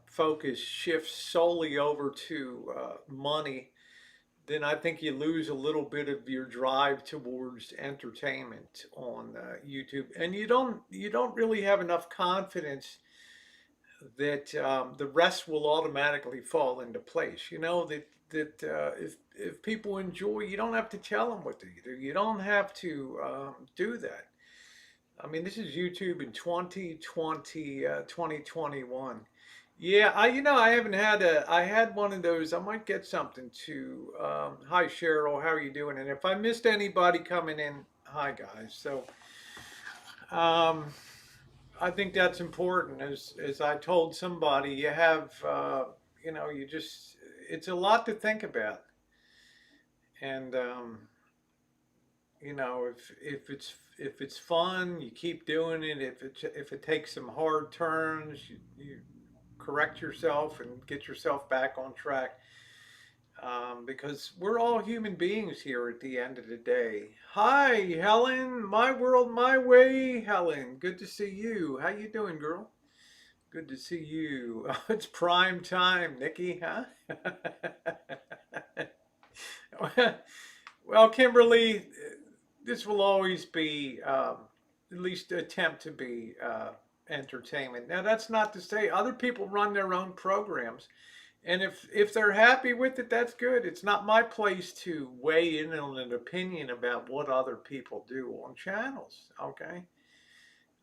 focus shifts solely over to money, then I think you lose a little bit of your drive towards entertainment on YouTube, and you don't really have enough confidence that the rest will automatically fall into place. That if people enjoy, you don't have to tell them what to do. You don't have to do that. I mean, this is YouTube in 2020, 2021. Yeah, I haven't had I had one of those. I might get something to, hi Cheryl, how are you doing? And if I missed anybody coming in, hi guys. So, um, I think that's important. As I told somebody, you have, you just, it's a lot to think about. And, if it's fun, you keep doing it. If it takes some hard turns, you correct yourself and get yourself back on track. Because we're all human beings here at the end of the day. Hi, Helen. My world, my way, Helen. Good to see you. How you doing, girl? Good to see you. It's prime time, Nikki, huh? Well, Kimberly, this will always be, at least attempt to be, entertainment. Now, that's not to say other people run their own programs, and if they're happy with it, that's good. It's not my place to weigh in on an opinion about what other people do on channels. Okay,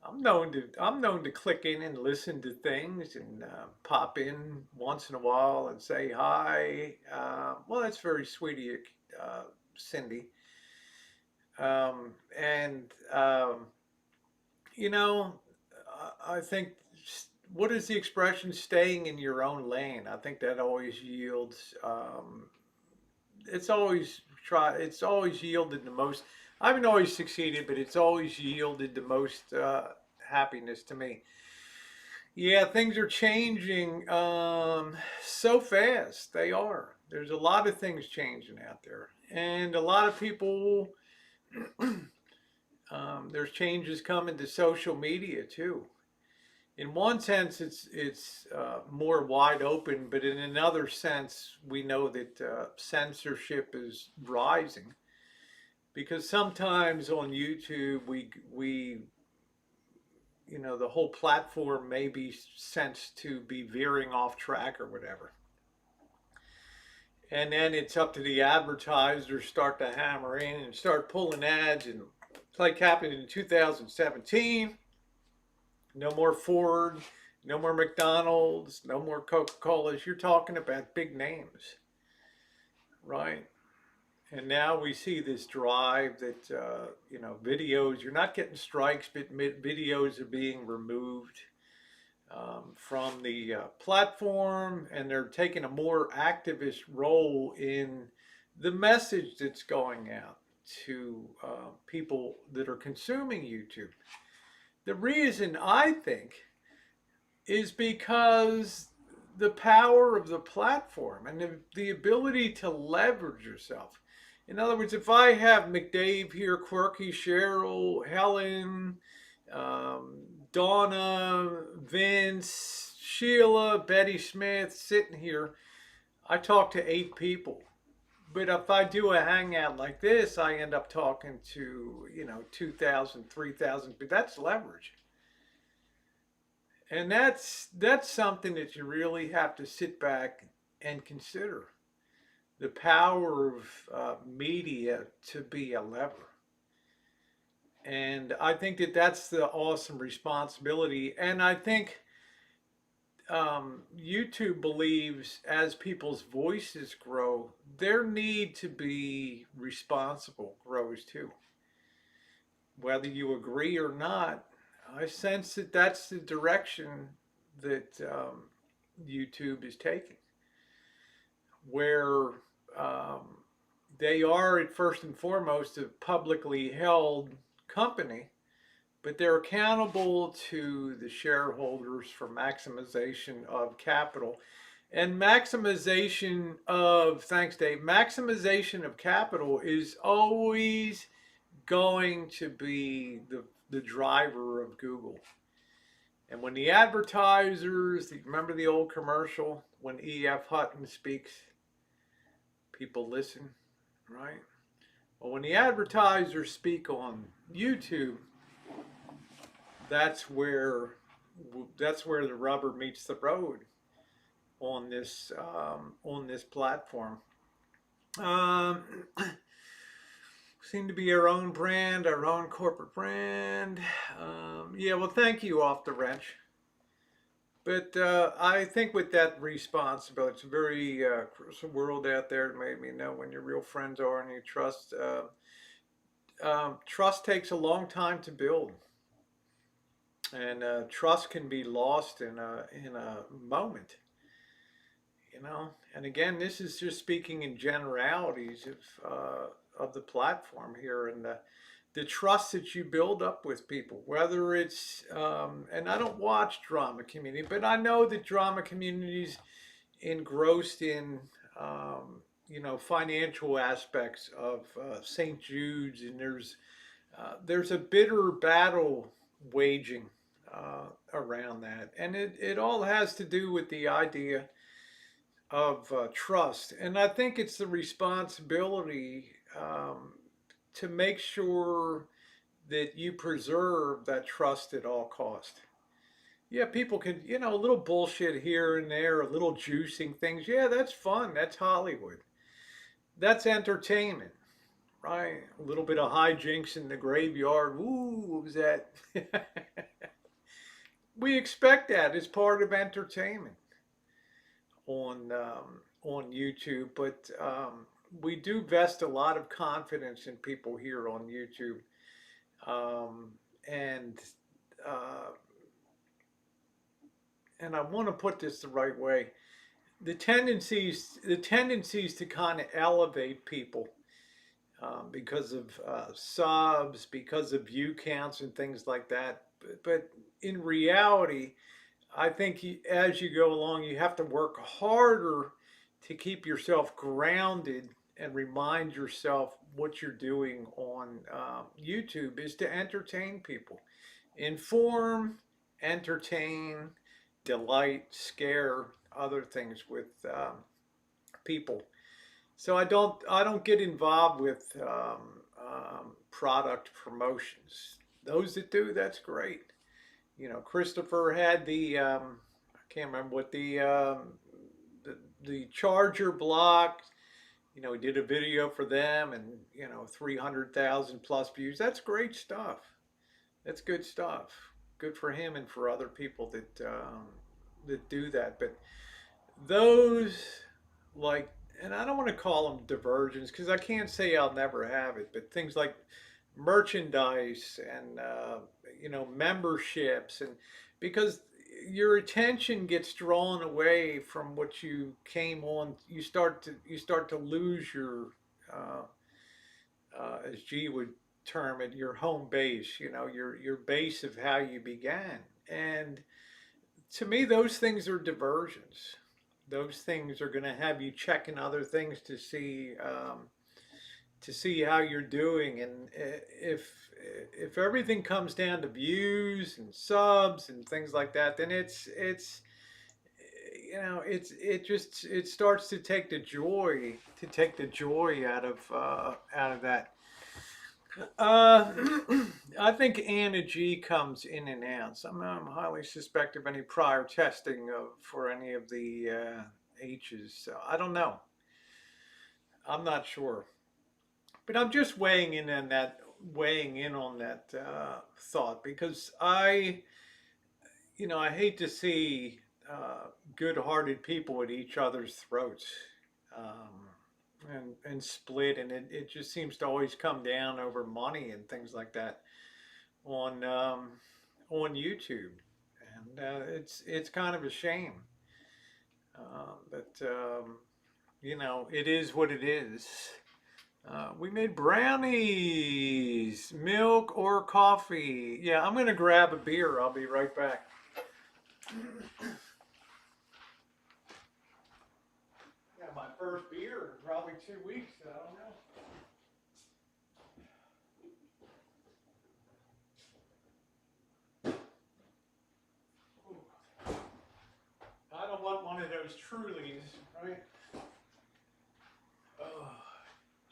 I'm known to click in and listen to things, and pop in once in a while and say hi. Well, that's very sweet of you, Cindy. And you know, I think, what is the expression? Staying in your own lane. I think that always yields. It's always yielded the most. I haven't always succeeded, but it's always yielded the most happiness to me. Yeah, things are changing so fast. They are. There's a lot of things changing out there, and a lot of people. There's changes coming to social media too. In one sense, it's more wide open, but in another sense, we know that censorship is rising, because sometimes on YouTube we the whole platform may be sensed to be veering off track or whatever. And then it's up to the advertisers start to hammer in and start pulling ads. And like happened in 2017, no more Ford, no more McDonald's, no more Coca-Colas. You're talking about big names, right? And now we see this drive that, videos, you're not getting strikes, but videos are being removed from the platform, and they're taking a more activist role in the message that's going out to people that are consuming YouTube. The reason I think is because the power of the platform and the ability to leverage yourself. In other words, if I have McDave here, Quirky, Cheryl, Helen, um, Donna, Vince, Sheila, Betty Smith sitting here, I talk to 8 people. But if I do a hangout like this, I end up talking to, 2,000, 3,000. But that's leverage. And that's something that you really have to sit back and consider. The power of media to be a lever. And I think that that's the awesome responsibility. And I think YouTube believes as people's voices grow, their need to be responsible grows too. Whether you agree or not, I sense that that's the direction that YouTube is taking, where um, they are at first and foremost a publicly held company, but they're accountable to the shareholders for maximization of capital. And maximization of, thanks Dave, maximization of capital is always going to be the driver of Google. And when the advertisers, remember the old commercial, when E.F. Hutton speaks, people listen, right? Well, when the advertisers speak on YouTube, that's where the rubber meets the road on this platform. Um, seem to be our own brand, our own corporate brand. Yeah, well, thank you, Off the Wrench. But I think with that responsibility, it's a very it's a world out there that made me know when your real friends are and you trust. Trust takes a long time to build, and trust can be lost in a moment. And again, this is just speaking in generalities of the platform here and the trust that you build up with people, whether it's and I don't watch drama community, but I know that drama communities engrossed in financial aspects of St. Jude's, and there's a bitter battle waging around that, and it all has to do with the idea of trust. And I think it's the responsibility to make sure that you preserve that trust at all cost. Yeah, people can, a little bullshit here and there, a little juicing things. Yeah, that's fun. That's Hollywood. That's entertainment, right? A little bit of hijinks in the graveyard. Ooh, what was that? We expect that as part of entertainment on YouTube, but we do vest a lot of confidence in people here on YouTube, um, and uh, and I want to put this the right way. The tendencies to kind of elevate people because of subs, because of view counts and things like that. But in reality, I think as you go along, you have to work harder to keep yourself grounded and remind yourself what you're doing on YouTube is to entertain people, inform, entertain, delight, scare, other things with people. So I don't get involved with product promotions. Those that do, that's great. Christopher had I can't remember what the charger block. he did a video for them and, 300,000 plus views. That's great stuff. That's good stuff. Good for him and for other people that do that. But those, like, and I don't want to call them diversions because I can't say I'll never have it, but things like merchandise and memberships, and because your attention gets drawn away from what you came on, you start to lose your uh, as G would term it, your home base, your base of how you began. And to me, those things are diversions. Those things are going to have you checking other things to see how you're doing. And if everything comes down to views and subs and things like that, then it starts to take the joy out of that. Uh, I think Anna G comes in and out. I'm highly suspect of any prior testing for any of the H's. So I don't know. I'm not sure, but I'm just weighing in on that thought because I hate to see good-hearted people at each other's throats. Um, and split, and it just seems to always come down over money and things like that on on YouTube, and it's kind of a shame, but it is what it is. We made brownies, milk or coffee. Yeah, I'm gonna grab a beer. I'll be right back. Yeah, my first beer in probably 2 weeks. I don't know. I don't want one of those Trulies, right? Oh,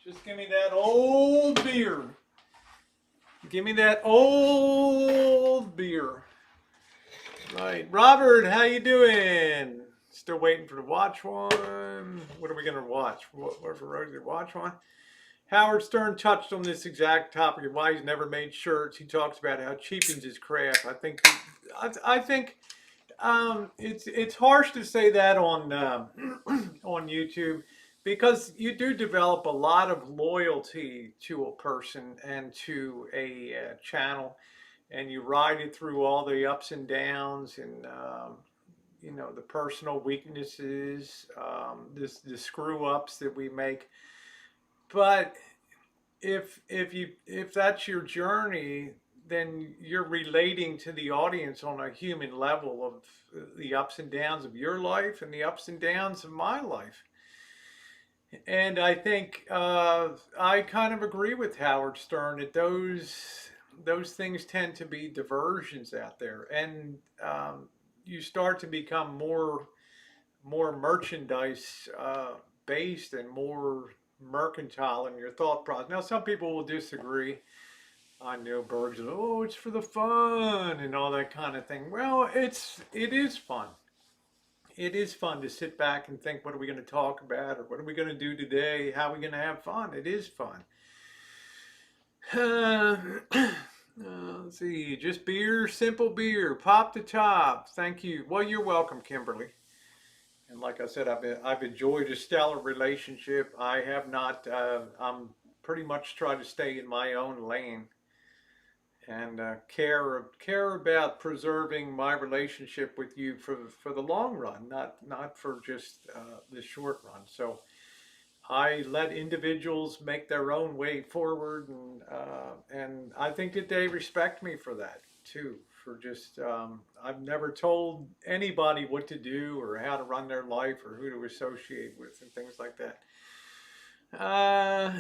just give me that old beer. Give me that old beer. Right, Robert, how you doing? Still waiting for the watch one. What are we gonna watch? What for Rosie? Watch one. Howard Stern touched on this exact topic of why he's never made shirts. He talks about how cheapens his craft. I think it's harsh to say that on on YouTube because you do develop a lot of loyalty to a person and to a channel, and you ride it through all the ups and downs and the personal weaknesses, the screw ups that we make. But if that's your journey, then you're relating to the audience on a human level of the ups and downs of your life and the ups and downs of my life. And I think I kind of agree with Howard Stern that those things tend to be diversions out there, and you start to become more merchandise based and more mercantile in your thought process. Now, some people will disagree. I know Berg's, oh, it's for the fun and all that kind of thing. Well, it is fun. It is fun to sit back and think, what are we going to talk about, or what are we going to do today? How are we going to have fun? It is fun. Let's see, just beer, simple beer, pop the top. Thank you. Well, you're welcome, Kimberly. And like I said, I've enjoyed a stellar relationship. I have not. I'm pretty much trying to stay in my own lane and care about preserving my relationship with you for the long run, not for just the short run. So I let individuals make their own way forward, and I think that they respect me for that too. For just I've never told anybody what to do or how to run their life or who to associate with and things like that. Uh,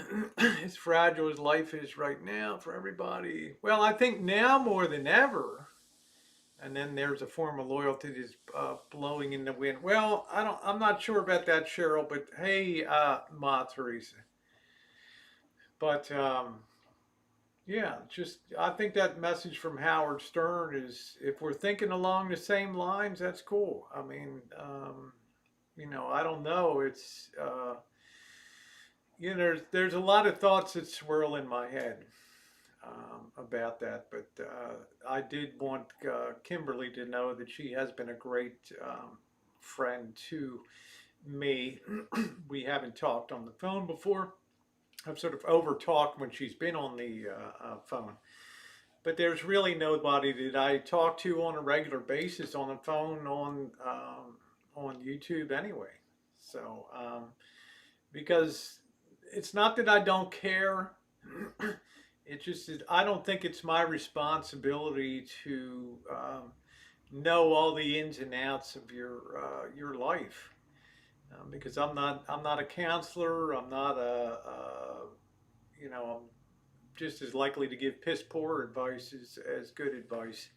as fragile as life is right now for everybody. Well, I think now more than ever. And then there's a form of loyalty that's blowing in the wind. Well, I'm not sure about that, Cheryl. But hey, Ma Teresa. But yeah, just I think that message from Howard Stern is, if we're thinking along the same lines, that's cool. I mean, I don't know. there's a lot of thoughts that swirl in my head about that, but I did want Kimberly to know that she has been a great friend to me. We haven't talked on the phone before. I've sort of over talked when she's been on the phone, but there's really nobody that I talk to on a regular basis on the phone on YouTube anyway. So because it's not that I don't care. It's just that I don't think it's my responsibility to know all the ins and outs of your life because I'm not a counselor. I'm not I'm just as likely to give piss poor advice as good advice.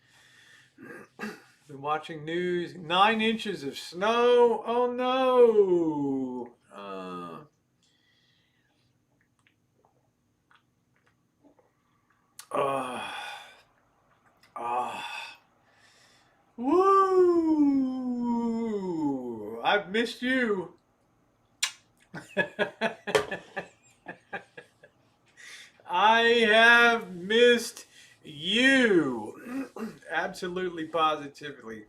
Been watching news. 9 inches of snow. Oh no. Uh, uh, Woo! I've missed you. I have missed you. Absolutely, positively.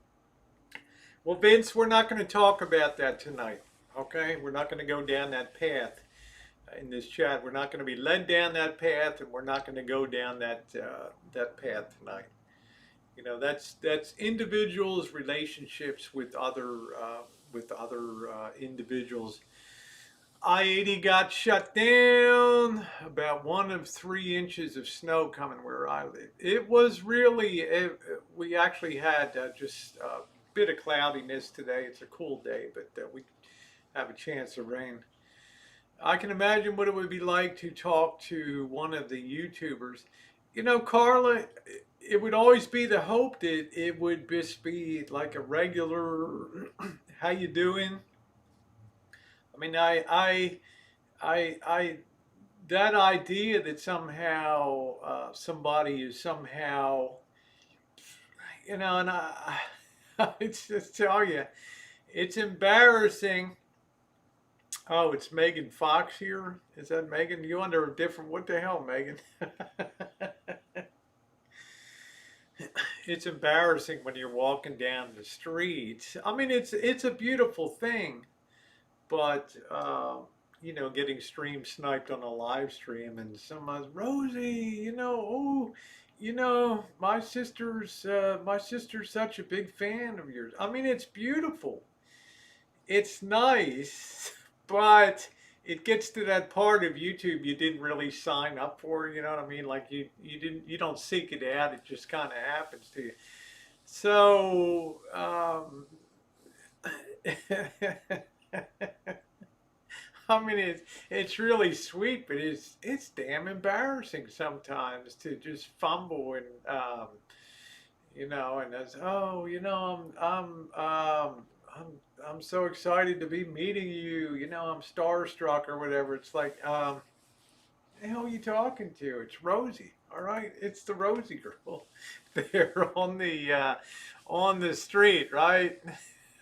Well, Vince, we're not going to talk about that tonight. Okay? We're not going to go down that path in this chat. We're not going to be led down that path, and we're not going to go down that path tonight. That's individuals' relationships with other individuals. I-80 got shut down. About 1 of 3 inches of snow coming where I live. It was really. We actually had just a bit of cloudiness today. It's a cool day, but we have a chance of rain. I can imagine what it would be like to talk to one of the YouTubers. Carla, it would always be the hope that it would just be like a regular, how you doing? I mean, I, that idea that somehow somebody is somehow, and I just tell you, it's embarrassing. Oh, it's Megan Fox here. Is that Megan? You under a different? What the hell, Megan? It's embarrassing when you're walking down the street. I mean, it's a beautiful thing, but getting stream sniped on a live stream and someone's Rosie, oh, my sister's such a big fan of yours. I mean, it's beautiful. It's nice, but it gets to that part of YouTube you didn't really sign up for. You know what I mean? Like you don't seek it out. It just kind of happens to you. So I mean, it's really sweet, but it's damn embarrassing sometimes to just fumble and and that's I'm so excited to be meeting you. I'm starstruck or whatever. It's like the hell are you talking to? It's Rosie. All right, it's the Rosie girl there on the street, right?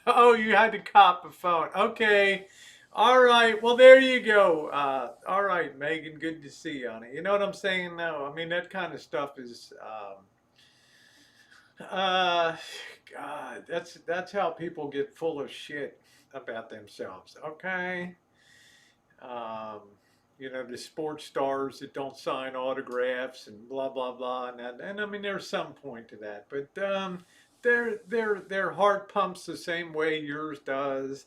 Oh, you had to cop a phone. Okay. All right. Well, there you go. All right, Megan. Good to see you, honey. You know what I'm saying? No, I mean that kind of stuff is. Uh, God, that's how people get full of shit about themselves. Okay. Um, the sports stars that don't sign autographs and blah blah blah, and I mean there's some point to that, but their heart pumps the same way yours does.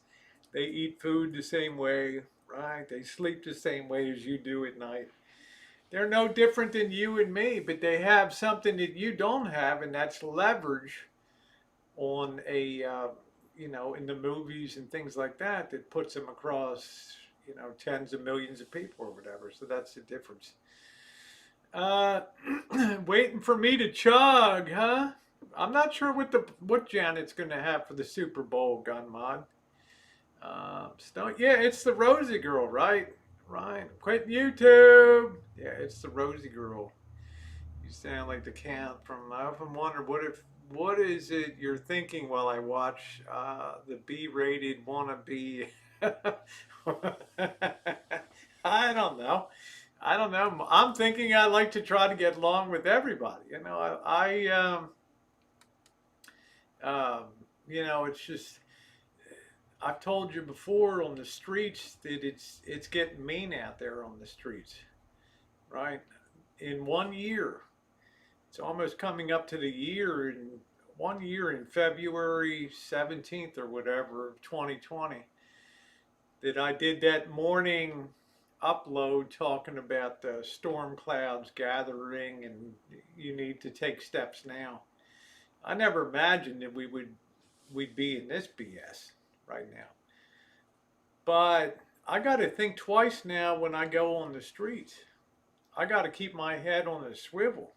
They eat food the same way, right? They sleep the same way as you do at night. They're no different than you and me, but they have something that you don't have, and that's leverage on in the movies and things like that that puts them across, tens of millions of people or whatever. So that's the difference. Uh, Waiting for me to chug, huh? I'm not sure what Janet's going to have for the Super Bowl, gun mod. Yeah, it's the Rosie girl, right? Right. Quit YouTube. Yeah, it's the Rosie girl. You sound like the count from. I often wonder what is it you're thinking while I watch the B-rated wannabe. I don't know. I don't know. I'm thinking I like to try to get along with everybody. Um, it's just I've told you before on the streets that it's getting mean out there on the streets, right? In 1 year, it's almost coming up to the year in 1 year in February 17th or whatever of 2020 that I did that morning upload talking about the storm clouds gathering and you need to take steps now. I never imagined that we'd be in this BS right now. But I got to think twice now when I go on the streets. I got to keep my head on a swivel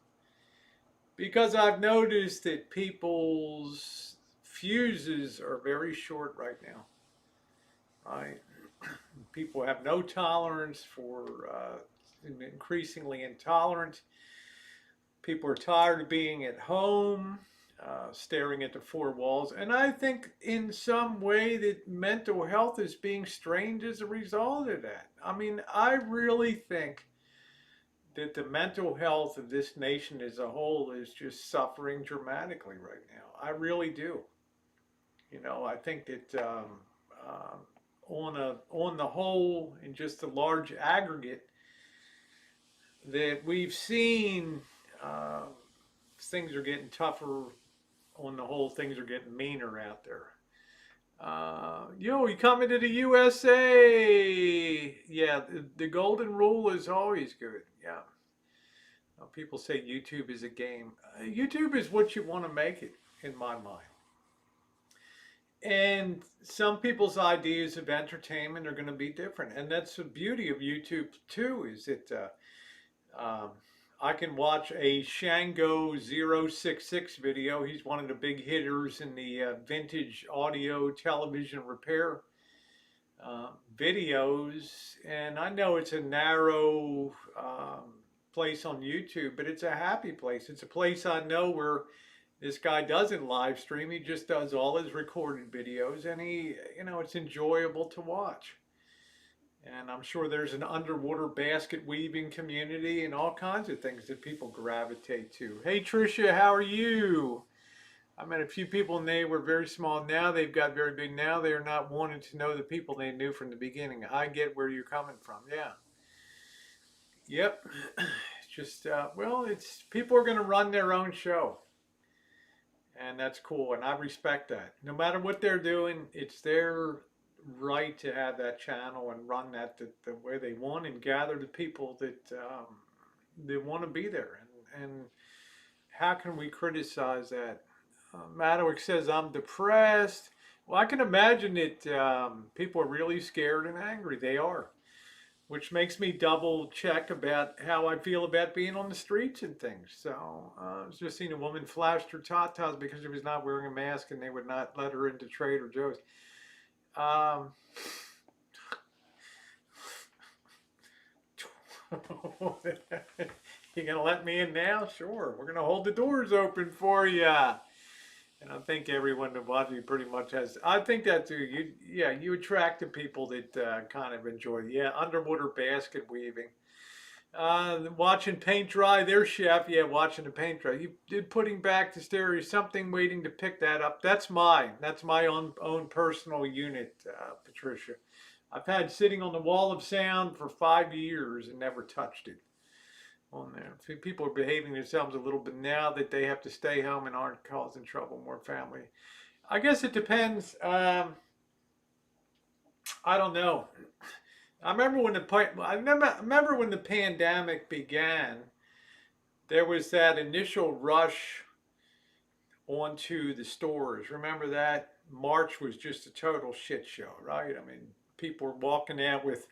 because I've noticed that people's fuses are very short right now. Right? People have no tolerance for increasingly intolerant. People are tired of being at home, staring at the four walls. And I think in some way that mental health is being strained as a result of that. I mean, I really think that the mental health of this nation as a whole is just suffering dramatically right now. I really do. I think that on the whole, in just a large aggregate, that we've seen uh, things are getting tougher. On the whole, things are getting meaner out there. You coming to the USA? Yeah, the golden rule is always good. Yeah. People say YouTube is a game. YouTube is what you want to make it, in my mind. And some people's ideas of entertainment are going to be different, and that's the beauty of YouTube too. Is that I can watch a Shango 066 video. He's one of the big hitters in the vintage audio television repair videos. And I know it's a narrow place on YouTube, but it's a happy place. It's a place I know where this guy doesn't live stream. He just does all his recorded videos, and it's enjoyable to watch. And I'm sure there's an underwater basket weaving community and all kinds of things that people gravitate to. Hey, Tricia, how are you? I met a few people and they were very small. Now they've got very big. Now they are not wanting to know the people they knew from the beginning. I get where you're coming from. Yeah. Yep. It's just, it's people are going to run their own show. And that's cool. And I respect that. No matter what they're doing, it's their right to have that channel and run that the way they want and gather the people that they want to be there. And how can we criticize that? Maddowick says, I'm depressed. Well, I can imagine that people are really scared and angry. They are, which makes me double check about how I feel about being on the streets and things. So I was just seeing a woman flashed her tatas because she was not wearing a mask and they would not let her into Trader Joe's. You gonna let me in now? Sure. We're gonna hold the doors open for you. And I think everyone that watches pretty much has. I think that too. You attract the people that kind of enjoy. Yeah, underwater basket weaving. Watching paint dry. There's Chef. Yeah, watching the paint dry. You did putting back the stereo. Something waiting to pick that up. That's mine. That's my own personal unit, Patricia. I've had sitting on the wall of sound for 5 years and never touched it on there. People are behaving themselves a little bit now that they have to stay home and aren't causing trouble. More family. I guess it depends. I don't know. I remember when the pandemic began. There was that initial rush onto the stores. Remember that? March was just a total shit show, right? I mean, people were walking out with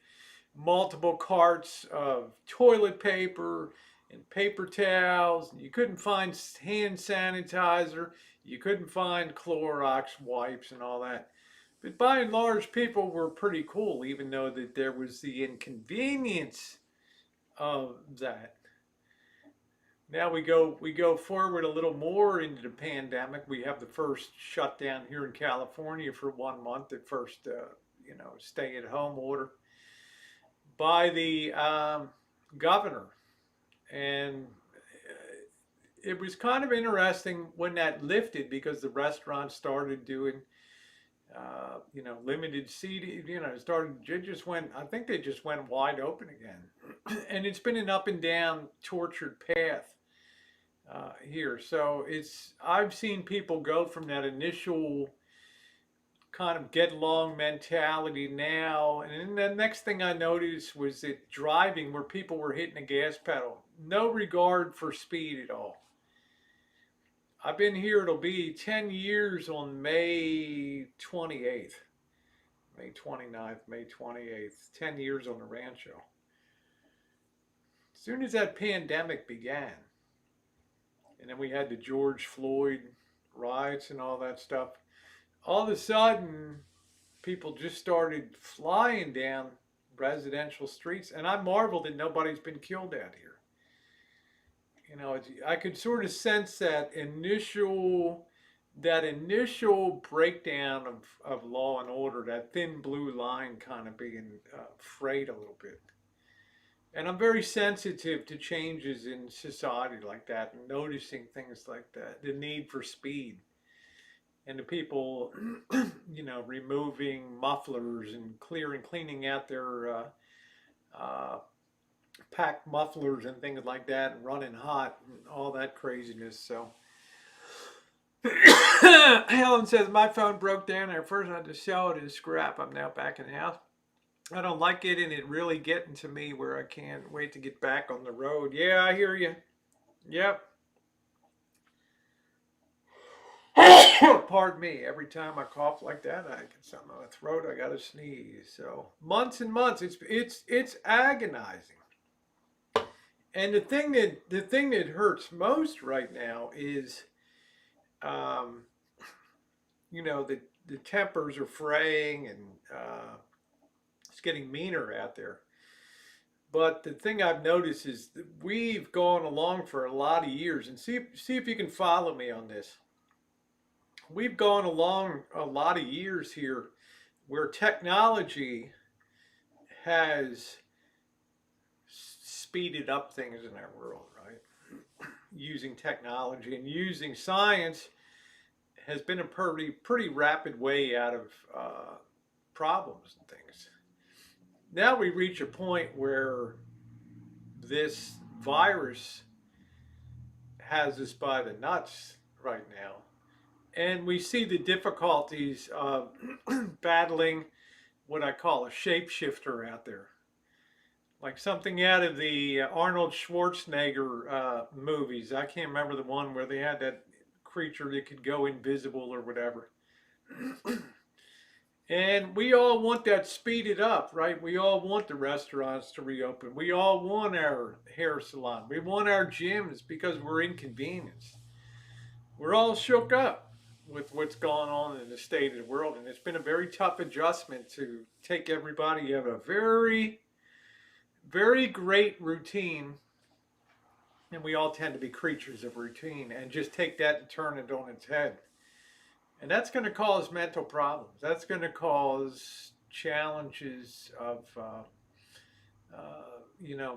multiple carts of toilet paper and paper towels. And you couldn't find hand sanitizer. You couldn't find Clorox wipes and all that. But by and large, people were pretty cool, even though that there was the inconvenience of that. Now we go forward a little more into the pandemic. We have the first shutdown here in California for 1 month. The first stay at home order. by the governor. And it was kind of interesting when that lifted because the restaurants started doing, limited seating, just went, I think they just went wide open again. And it's been an up and down tortured path here. So I've seen people go from that initial kind of get along mentality now. And then the next thing I noticed was that driving where people were hitting the gas pedal, no regard for speed at all. I've been here, it'll be 10 years on May 28th, May 29th, May 28th, 10 years on the Rancho. As soon as that pandemic began, and then we had the George Floyd riots and all that stuff, all of a sudden, people just started flying down residential streets, and I marvel that nobody's been killed out here. I could sort of sense that initial breakdown of law and order, that thin blue line kind of being frayed a little bit. And I'm very sensitive to changes in society like that and noticing things like that, the need for speed. And the people, removing mufflers and cleaning out their packed mufflers and things like that, and running hot and all that craziness. So Helen says, my phone broke down. At first I had to sell it as scrap. I'm now back in the house. I don't like it, and it really getting to me where I can't wait to get back on the road. Yeah, I hear you. Yep. Pardon me. Every time I cough like that, I get something on my throat. I got to sneeze. So months and months. It's agonizing. And the thing that hurts most right now is, the tempers are fraying, and it's getting meaner out there. But the thing I've noticed is that we've gone along for a lot of years, and see if you can follow me on this. We've gone along a lot of years here where technology has speeded up things in our world, right? Using technology and using science has been a pretty rapid way out of problems and things. Now we reach a point where this virus has us by the nuts right now. And we see the difficulties of battling what I call a shapeshifter out there. Like something out of the Arnold Schwarzenegger movies. I can't remember the one where they had that creature that could go invisible or whatever. And we all want that speeded up, right? We all want the restaurants to reopen. We all want our hair salon. We want our gyms because we're inconvenienced. We're all shook up with what's going on in the state of the world. And it's been a very tough adjustment to take everybody. You have a very, very great routine. And we all tend to be creatures of routine, and just take that and turn it on its head. And that's going to cause mental problems. That's going to cause challenges of,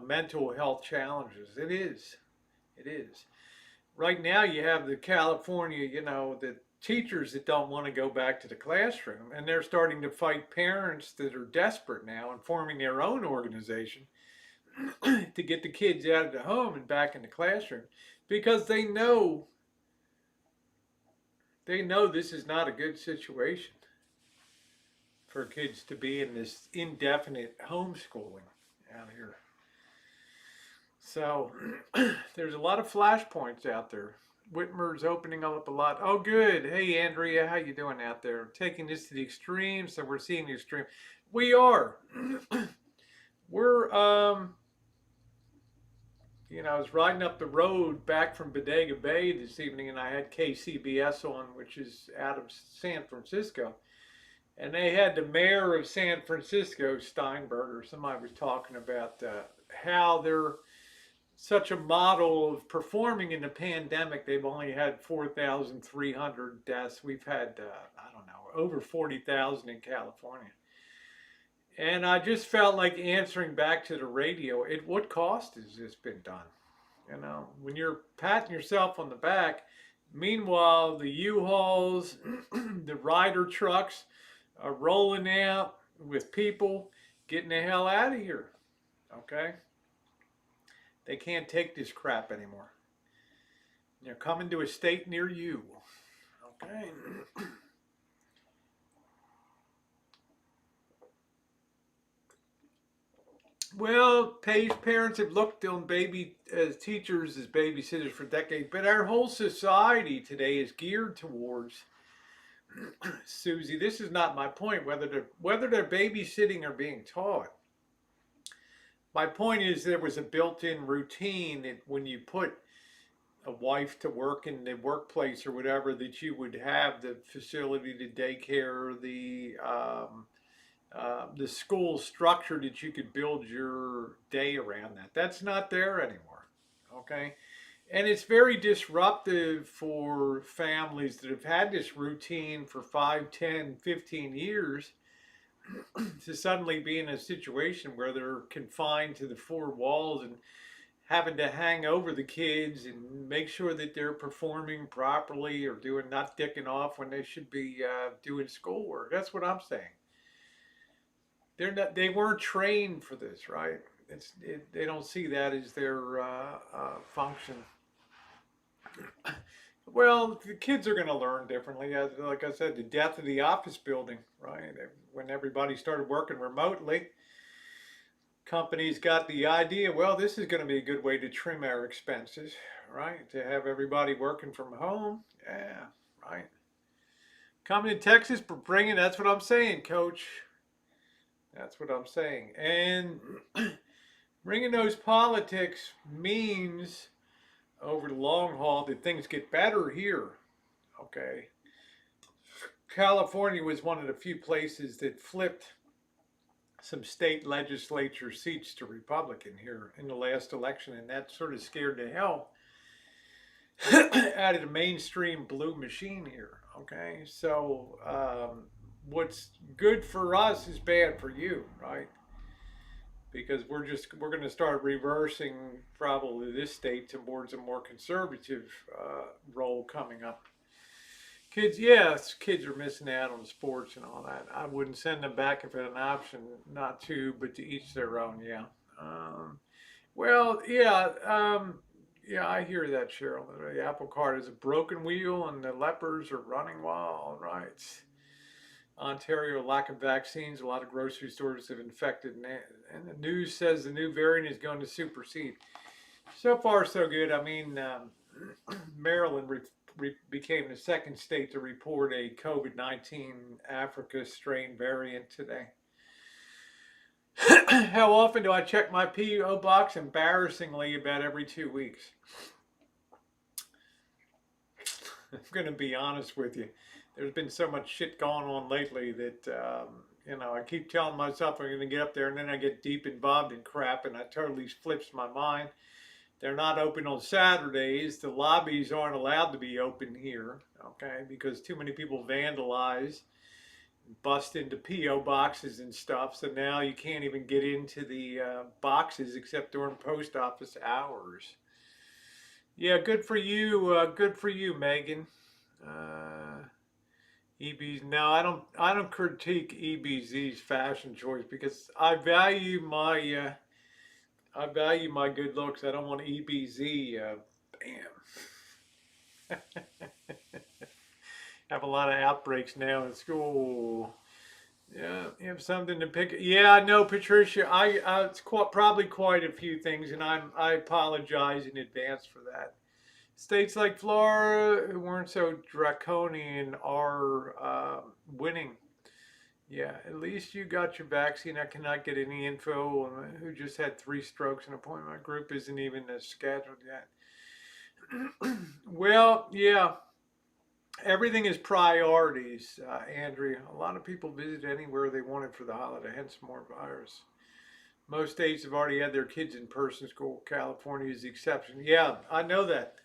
mental health challenges. It is. It is. Right now you have the California, the teachers that don't want to go back to the classroom, and they're starting to fight parents that are desperate now and forming their own organization to get the kids out of the home and back in the classroom, because they know this is not a good situation for kids to be in this indefinite homeschooling out here. So there's a lot of flashpoints out there. Whitmer's opening up a lot. Oh, good. Hey, Andrea, how you doing out there? Taking this to the extreme, so we're seeing the extreme. We are. We're, I was riding up the road back from Bodega Bay this evening, and I had KCBS on, which is out of San Francisco. And they had the mayor of San Francisco, Steinberger. Somebody was talking about how they're such a model of performing in the pandemic. They've only had 4,300 deaths. We've had, over 40,000 in California. And I just felt like answering back to the radio. At what cost has this been done? You know, when you're patting yourself on the back, meanwhile, the U-Hauls, the Ryder trucks are rolling out with people getting the hell out of here. Okay? They can't take this crap anymore. They're coming to a state near you. Okay? Well, parents have looked on baby as teachers as babysitters for decades, but our whole society today is geared towards Susie. This is not my point. Whether they're babysitting or being taught. My point is there was a built-in routine that when you put a wife to work in the workplace or whatever, that you would have the facility, the daycare, the school structure that you could build your day around that. That's not there anymore. Okay. And it's very disruptive for families that have had this routine for 5, 10, 15 years to suddenly be in a situation where they're confined to the four walls and having to hang over the kids and make sure that they're performing properly or doing not dicking off when they should be doing schoolwork. That's what I'm saying. They weren't trained for this, right? They don't see that as their function. Well, the kids are going to learn differently. Like I said, the death of the office building, right? When everybody started working remotely, companies got the idea, well, this is going to be a good way to trim our expenses, right? To have everybody working from home. Yeah, right. Coming to Texas, bringing, that's what I'm saying, coach. That's what I'm saying. And bringing those politics means over the long haul that things get better here. Okay. California was one of the few places that flipped some state legislature seats to Republican here in the last election, and that sort of scared the hell out of the mainstream blue machine here. Okay. So, what's good for us is bad for you, right? Because we're going to start reversing probably this state towards a more conservative role coming up. Kids, yes, kids are missing out on sports and all that. I wouldn't send them back if it had an option not to, but to each their own. Yeah. Well, yeah, yeah. I hear that, Cheryl. The apple cart is a broken wheel, and the lepers are running wild. Right. Ontario, lack of vaccines. A lot of grocery stores have infected, and the news says the new variant is going to supersede. So far, so good. I mean, Maryland became the second state to report a COVID-19 Africa strain variant today. How often do I check my P.O. box? Embarrassingly, about every 2 weeks. I'm going to be honest with you. There's been so much shit going on lately that, I keep telling myself I'm going to get up there and then I get deep involved in crap and I totally flips my mind. They're not open on Saturdays. The lobbies aren't allowed to be open here, okay, because too many people vandalize, bust into P.O. boxes and stuff. So now you can't even get into the boxes except during post office hours. Yeah, good for you. Good for you, Megan. EB's no, I don't critique EBZ's fashion choice because I value my good looks. I don't want EBZ. Bam. Have a lot of outbreaks now in school. Yeah, you have something to pick. Yeah, I know, Patricia. It's probably quite a few things, and I apologize in advance for that. States like Florida who weren't so draconian are winning. Yeah, at least you got your vaccine. I cannot get any info on who just had 3 strokes and appointment. My group isn't even scheduled yet. Well, yeah, everything is priorities, Andrea. A lot of people visit anywhere they wanted for the holiday, hence more virus. Most states have already had their kids in person school. California is the exception. Yeah, I know that.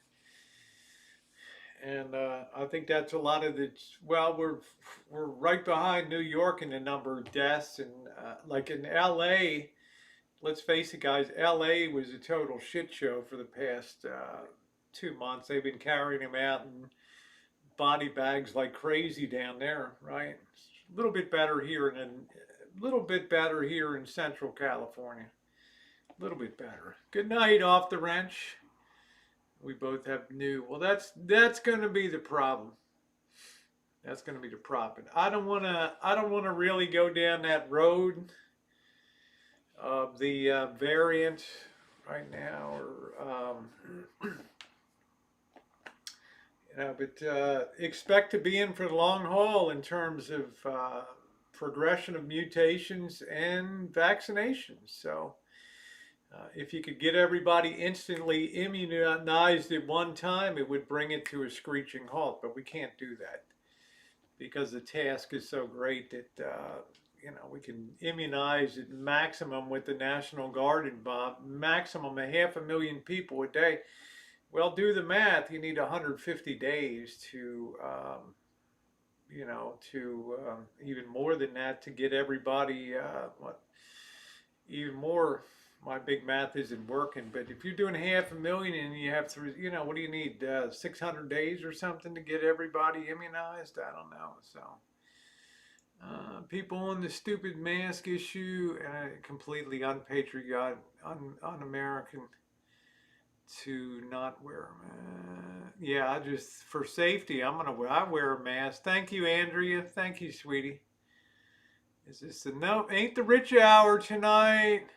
And I think that's a lot of the. Well, we're right behind New York in the number of deaths, and like in L.A. Let's face it, guys. L.A. was a total shit show for the past 2 months. They've been carrying him out in body bags like crazy down there, right? A little bit better here, and a little bit better here in Central California. A little bit better. Good night, off the wrench. We both have new. Well, that's going to be the problem. That's going to be the problem. I don't want to. I don't want to really go down that road of the variant right now, or but expect to be in for the long haul in terms of progression of mutations and vaccinations. So. If you could get everybody instantly immunized at one time, it would bring it to a screeching halt. But we can't do that because the task is so great that we can immunize at maximum with the National Guard involved, maximum 500,000 people a day. Well, do the math. You need 150 days to, even more than that to get everybody. Even more. My big math isn't working, but if you're doing 500,000 and you have to, what do you need? 600 days or something to get everybody immunized? I don't know. So, people on the stupid mask issue, completely unpatriotic, un-American to not wear a mask. Yeah, for safety, I wear a mask. Thank you, Andrea. Thank you, sweetie. Is this no? Ain't the rich hour tonight?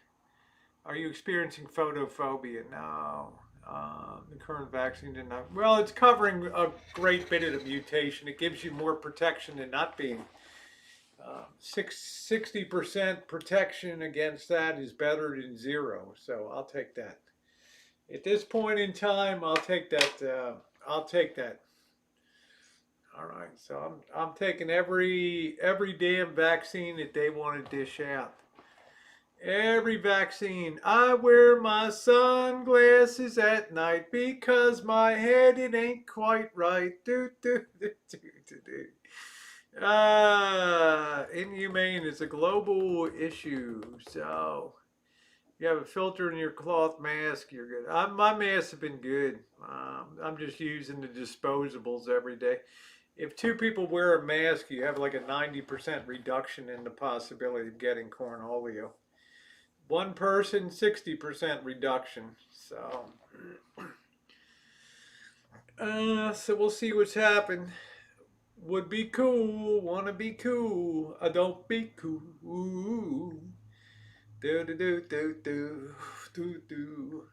Are you experiencing photophobia? No. The current vaccine did not. Well, it's covering a great bit of the mutation. It gives you more protection than not being. 60% protection against that is better than zero. So I'll take that. At this point in time, I'll take that. I'll take that. All right. So I'm taking every damn vaccine that they want to dish out. Every vaccine. I wear my sunglasses at night because my head it ain't quite right. Do do do do do do. Inhumane is a global issue. So you have a filter in your cloth mask, you're good. My masks have been good. I'm just using the disposables every day. If two people wear a mask, you have like a 90% reduction in the possibility of getting cornholio. One person, 60% reduction. So, so we'll see what's happened. Would be cool, wanna be cool. Don't be cool. Do do do do do do do.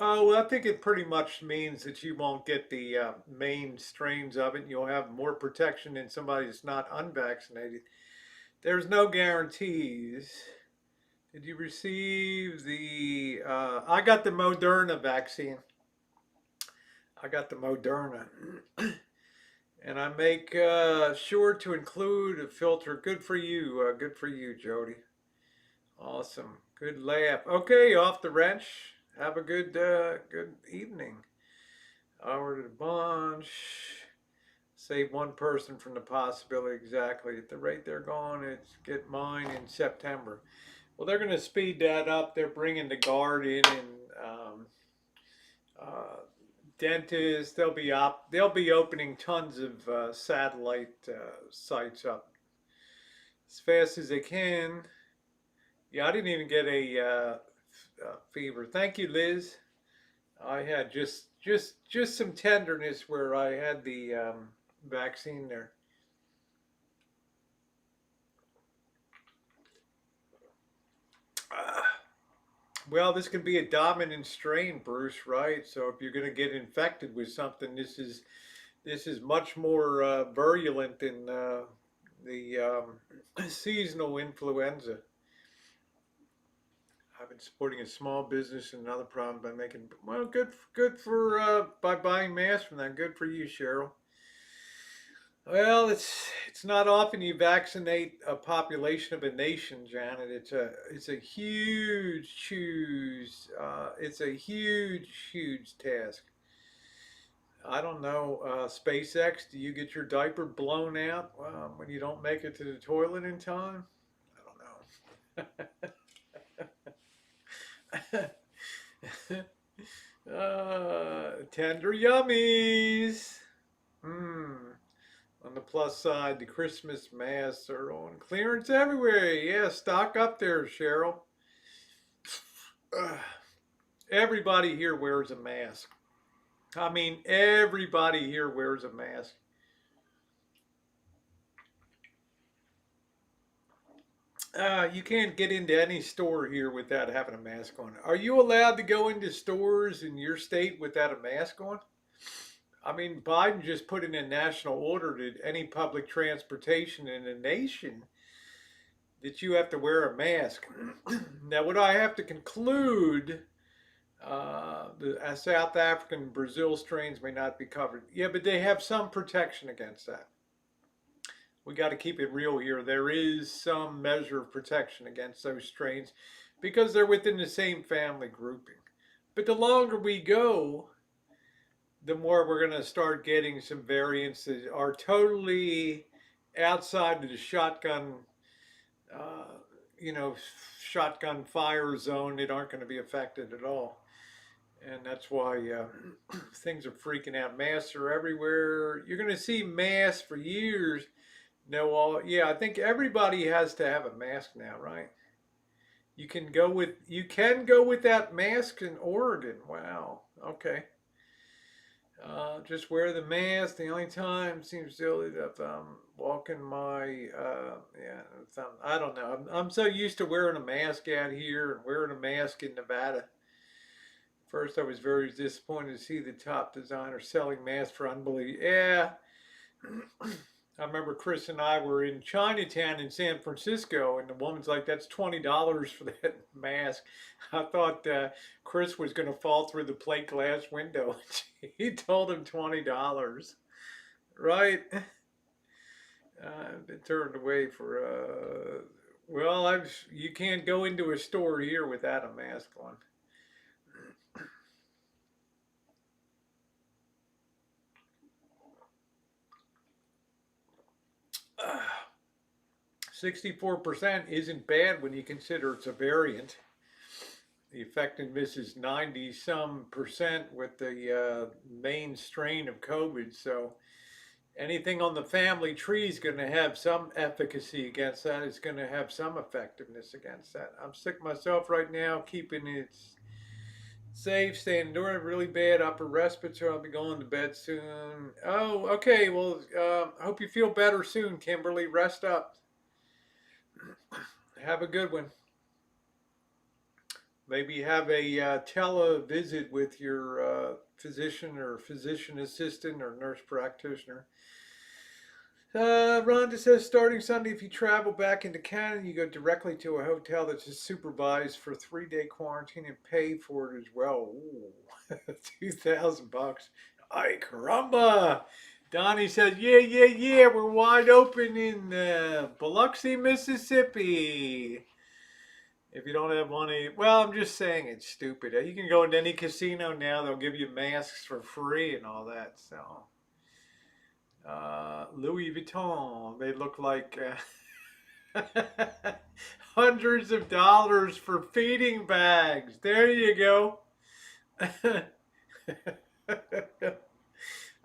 Oh, well, I think it pretty much means that you won't get the main strains of it. You'll have more protection than somebody that's not unvaccinated. There's no guarantees. Did you receive the? I got the Moderna vaccine. I got the Moderna, and I make sure to include a filter. Good for you. Good for you, Jody. Awesome. Good laugh. Okay, off the wrench. Have a good evening. Hour to the bunch. Save one person from the possibility exactly. At the rate they're going, it's get mine in September. Well, they're going to speed that up. They're bringing the guard in and dentists. They'll be opening tons of satellite sites up as fast as they can. Yeah, I didn't even get a fever. Thank you, Liz. I had just some tenderness where I had the vaccine there. Well, this can be a dominant strain, Bruce, right? So if you're going to get infected with something, this is much more virulent than the seasonal influenza. I've been supporting a small business and another problem by making good for by buying masks from them. Good for you, Cheryl. Well, it's not often you vaccinate a population of a nation, Janet. It's a huge choose. It's a huge task. I don't know, SpaceX. Do you get your diaper blown out when you don't make it to the toilet in time? I don't know. Tender yummies. Hmm. On the plus side, the Christmas masks are on clearance everywhere. Yeah, stock up there, Cheryl. Everybody here wears a mask. I mean, everybody here wears a mask. You can't get into any store here without having a mask on. Are you allowed to go into stores in your state without a mask on? I mean, Biden just put in a national order to any public transportation in the nation that you have to wear a mask. Now, what I have to conclude, the South African Brazil strains may not be covered. Yeah, but they have some protection against that. We got to keep it real here. There is some measure of protection against those strains because they're within the same family grouping. But the longer we go, the more we're going to start getting some variants that are totally outside of the shotgun, uh, you know, shotgun fire zone that aren't going to be affected at all. And that's why things are freaking out. Masks are everywhere. You're going to see masks for years. No, yeah, I think everybody has to have a mask now, right? You can go without masks in Oregon. Wow. Okay. Just wear the mask. The only time seems silly that I'm walking my yeah. I don't know. I'm so used to wearing a mask out here and wearing a mask in Nevada. First, I was very disappointed to see the top designer selling masks for unbelievable. Yeah, I remember Chris and I were in Chinatown in San Francisco, and the woman's like, "That's $20 for that mask." I thought Chris was going to fall through the plate glass window. He told him $20, right? I've been turned away for. Well, you can't go into a store here without a mask on. 64% isn't bad when you consider it's a variant. The effectiveness is 90 some percent with the main strain of COVID. So anything on the family tree is going to have some efficacy against that. It's going to have some effectiveness against that. I'm sick myself right now, keeping it safe, staying indoors. Really bad upper respiratory. I'll be going to bed soon. Oh, okay. Well, I hope you feel better soon, Kimberly. Rest up. Have a good one. Maybe have a tele-visit with your physician or physician assistant or nurse practitioner. Rhonda says starting Sunday, if you travel back into Canada, you go directly to a hotel that's supervised for 3-day quarantine and pay for it as well. Ooh, $2,000. Ay caramba! Donnie says, yeah, we're wide open in Biloxi, Mississippi. If you don't have money, well, I'm just saying it's stupid. You can go into any casino now; they'll give you masks for free and all that. So, Louis Vuitton, they look like hundreds of dollars for feeding bags. There you go.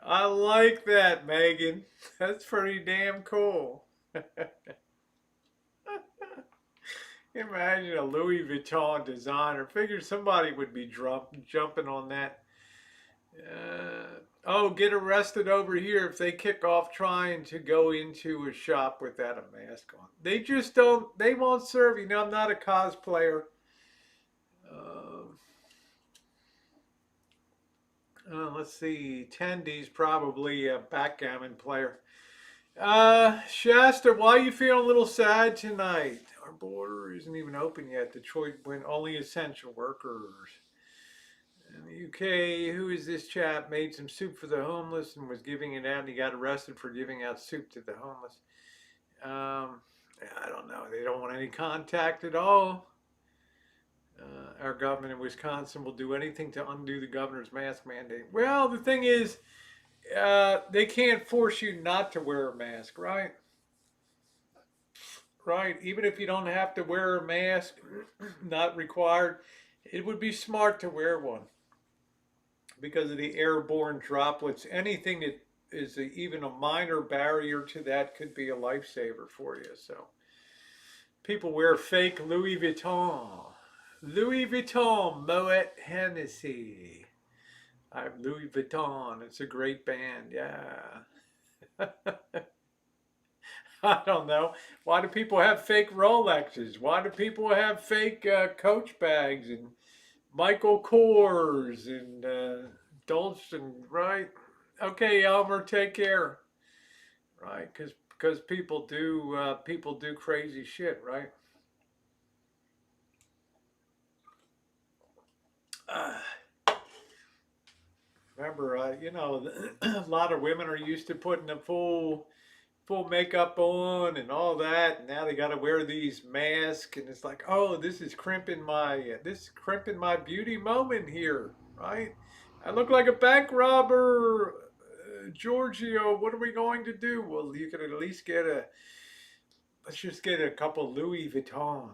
I like that, Megan. That's pretty damn cool. Imagine a Louis Vuitton designer. Figured somebody would be jumping on that. Oh, get arrested over here if they kick off trying to go into a shop without a mask on. They just don't, they won't serve you. Now, I'm not a cosplayer. Uh, let's see. Tendy's probably a backgammon player. Shasta, why are you feeling a little sad tonight? Our border isn't even open yet. Detroit went only essential workers. UK, who is this chap? Made some soup for the homeless and was giving it out, and he got arrested for giving out soup to the homeless. I don't know. They don't want any contact at all. Our government in Wisconsin will do anything to undo the governor's mask mandate. Well, the thing is, they can't force you not to wear a mask, right? Right. Even if you don't have to wear a mask, not required, it would be smart to wear one because of the airborne droplets. Anything that is even a minor barrier to that could be a lifesaver for you. So people wear fake Louis Vuitton. Louis Vuitton, Moet Hennessy. I have Louis Vuitton. It's a great band. Yeah. I don't know. Why do people have fake Rolexes? Why do people have fake Coach bags and Michael Kors and Dolce? Right? Okay, Elmer, take care. Right? Because people do crazy shit. Right? Uh, remember, a lot of women are used to putting a full makeup on and all that, and now they got to wear these masks, and it's like, oh, this is crimping my beauty moment here, right? I look like a bank robber, Giorgio. What are we going to do? Well, you could at least let's just get a couple Louis Vuitton.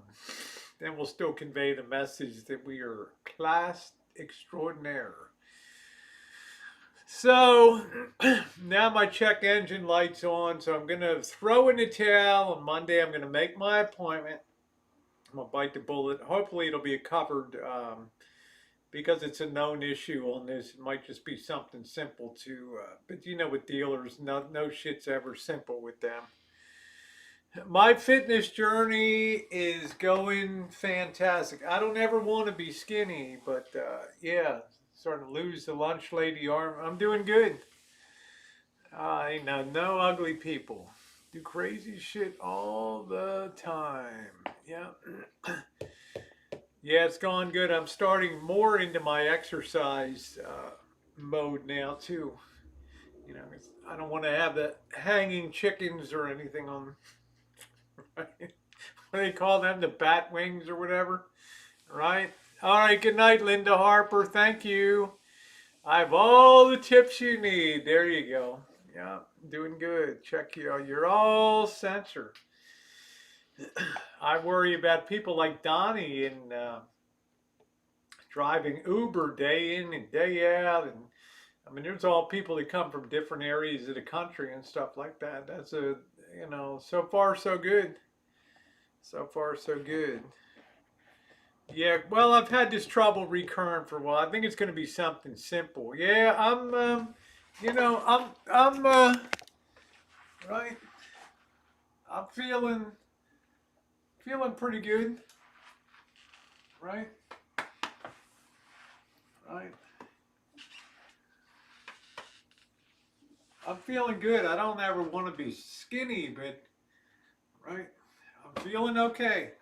Then we'll still convey the message that we are class extraordinaire. So now my check engine light's on, so I'm going to throw in the towel. On Monday, I'm going to make my appointment. I'm going to bite the bullet. Hopefully, it'll be covered because it's a known issue on this. It might just be something simple but with dealers, no shit's ever simple with them. My fitness journey is going fantastic. I don't ever want to be skinny, but yeah, starting to lose the lunch lady arm. I'm doing good. I know no ugly people. Do crazy shit all the time. Yeah. Yeah, it's gone good. I'm starting more into my exercise mode now too. I don't want to have the hanging chickens or anything on. Right? What do they call them? The bat wings or whatever. Right? All right. Good night, Linda Harper. Thank you. I have all the tips you need. There you go. Yeah, doing good. Check you out. You're all censored. I worry about people like Donnie and driving Uber day in and day out. And I mean, there's all people that come from different areas of the country and stuff like that. That's so far so good. So far so good. Yeah, well, I've had this trouble recurring for a while. I think it's going to be something simple. Yeah, I'm right. I'm feeling pretty good. Right, right. I'm feeling good. I don't ever want to be skinny, but right, I'm feeling okay.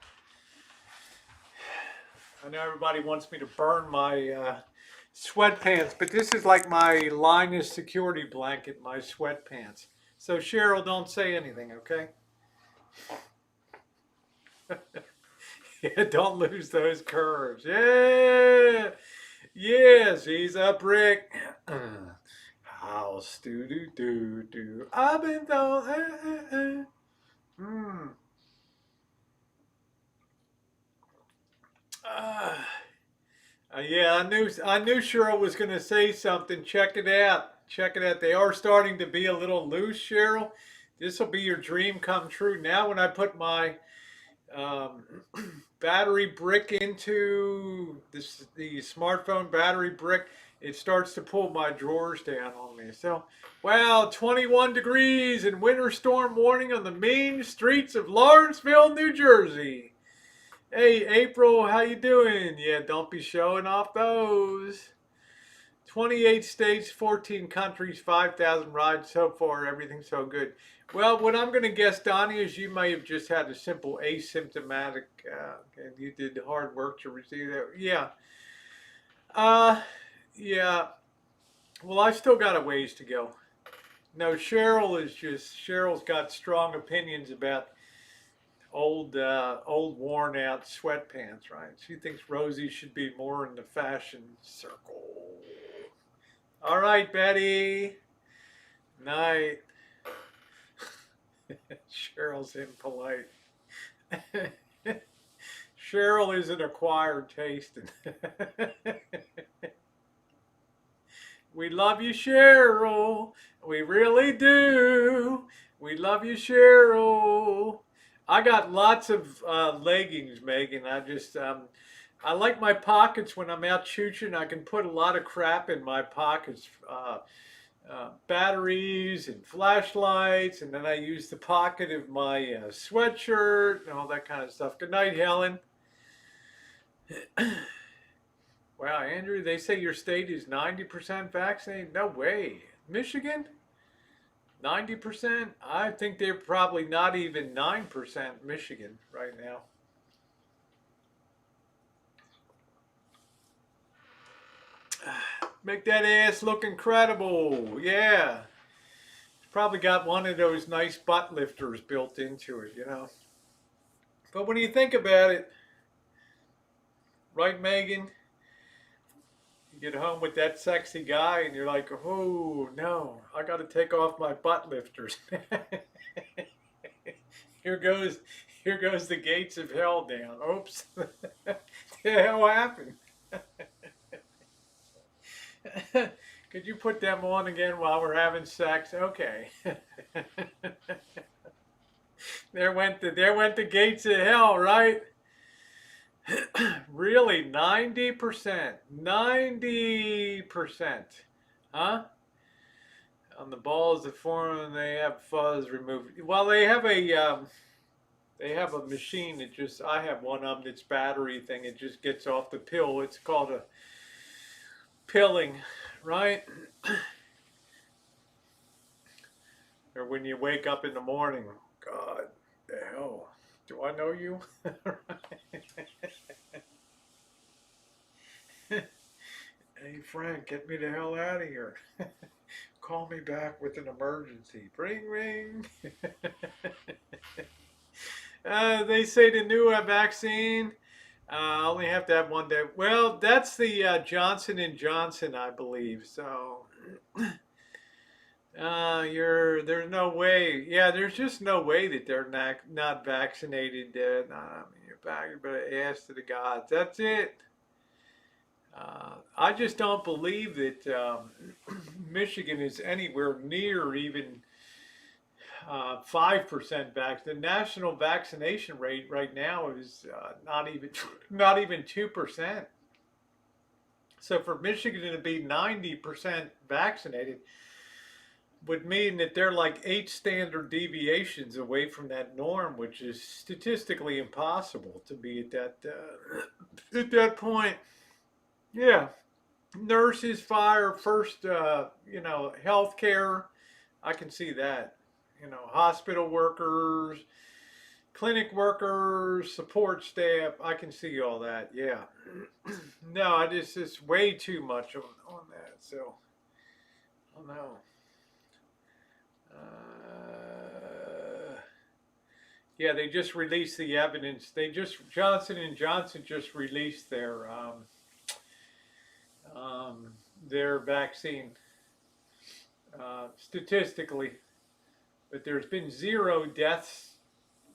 I know everybody wants me to burn my sweatpants, but this is like my Linus security blanket, my sweatpants. So Cheryl, don't say anything, okay? Yeah, don't lose those curves. Yeah, yes, he's a brick. House do do do do. I've been thrown. Hmm. Yeah, I knew Cheryl was going to say something. Check it out. Check it out. They are starting to be a little loose, Cheryl. This will be your dream come true. Now, when I put my um, battery brick into the smartphone battery brick, it starts to pull my drawers down on me. So, wow, 21 degrees and winter storm warning on the main streets of Lawrenceville, New Jersey. Hey, April, how you doing? Yeah, don't be showing off those. 28 states, 14 countries, 5,000 rides so far. Everything's so good. Well, what I'm going to guess, Donnie, is you may have just had a simple asymptomatic, and you did hard work to receive that. Yeah. Uh, Yeah. Well, I still got a ways to go. No, Cheryl's got strong opinions about old worn out sweatpants, right? She thinks Rosie should be more in the fashion circle. All right, Betty. Night. Cheryl's impolite. Cheryl is an acquired taste. We love you, Cheryl. We really do. We love you, Cheryl. I got lots of leggings, Megan. I like my pockets when I'm out chooching. I can put a lot of crap in my pockets. Batteries and flashlights, and then I use the pocket of my sweatshirt and all that kind of stuff. Good night, Helen. Wow, Andrew, they say your state is 90% vaccinated. No way. Michigan? 90%? I think they're probably not even 9% Michigan right now. Make that ass look incredible. Yeah. It's probably got one of those nice butt lifters built into it, you know. But when you think about it, right, Megan? You get home with that sexy guy and you're like, oh no, I got to take off my butt lifters. here goes, here goes the gates of hell down. Oops, the hell happened? Could you put them on again while we're having sex? Okay. there went the gates of hell, right? Really, 90%. 90%. Huh? On the balls that form, they have fuzz removed. Well, they have a machine that just, I have one of them that's battery thing. It just gets off the pill. It's called a pilling, right? Or when you wake up in the morning, God, the hell, do I know you? Hey Frank, get me the hell out of here. Call me back with an emergency. Ring, ring. They say the new vaccine only have to have 1 day. Well, that's the Johnson and Johnson, I believe. So there's no way. Yeah, there's just no way that they're not vaccinated. I mean, you're back, but ass to the gods. That's it. I just don't believe that Michigan is anywhere near even 5% vaccinated. The national vaccination rate right now is not even 2%. So for Michigan to be 90% vaccinated would mean that they're like 8 standard deviations away from that norm, which is statistically impossible to be at that point. Yeah, nurses, fire, first, healthcare. I can see that. Hospital workers, clinic workers, support staff. I can see all that. Yeah. No, it's way too much on that. So, oh no. Yeah, they just released the evidence. Johnson and Johnson just released their vaccine statistically, but there's been 0 deaths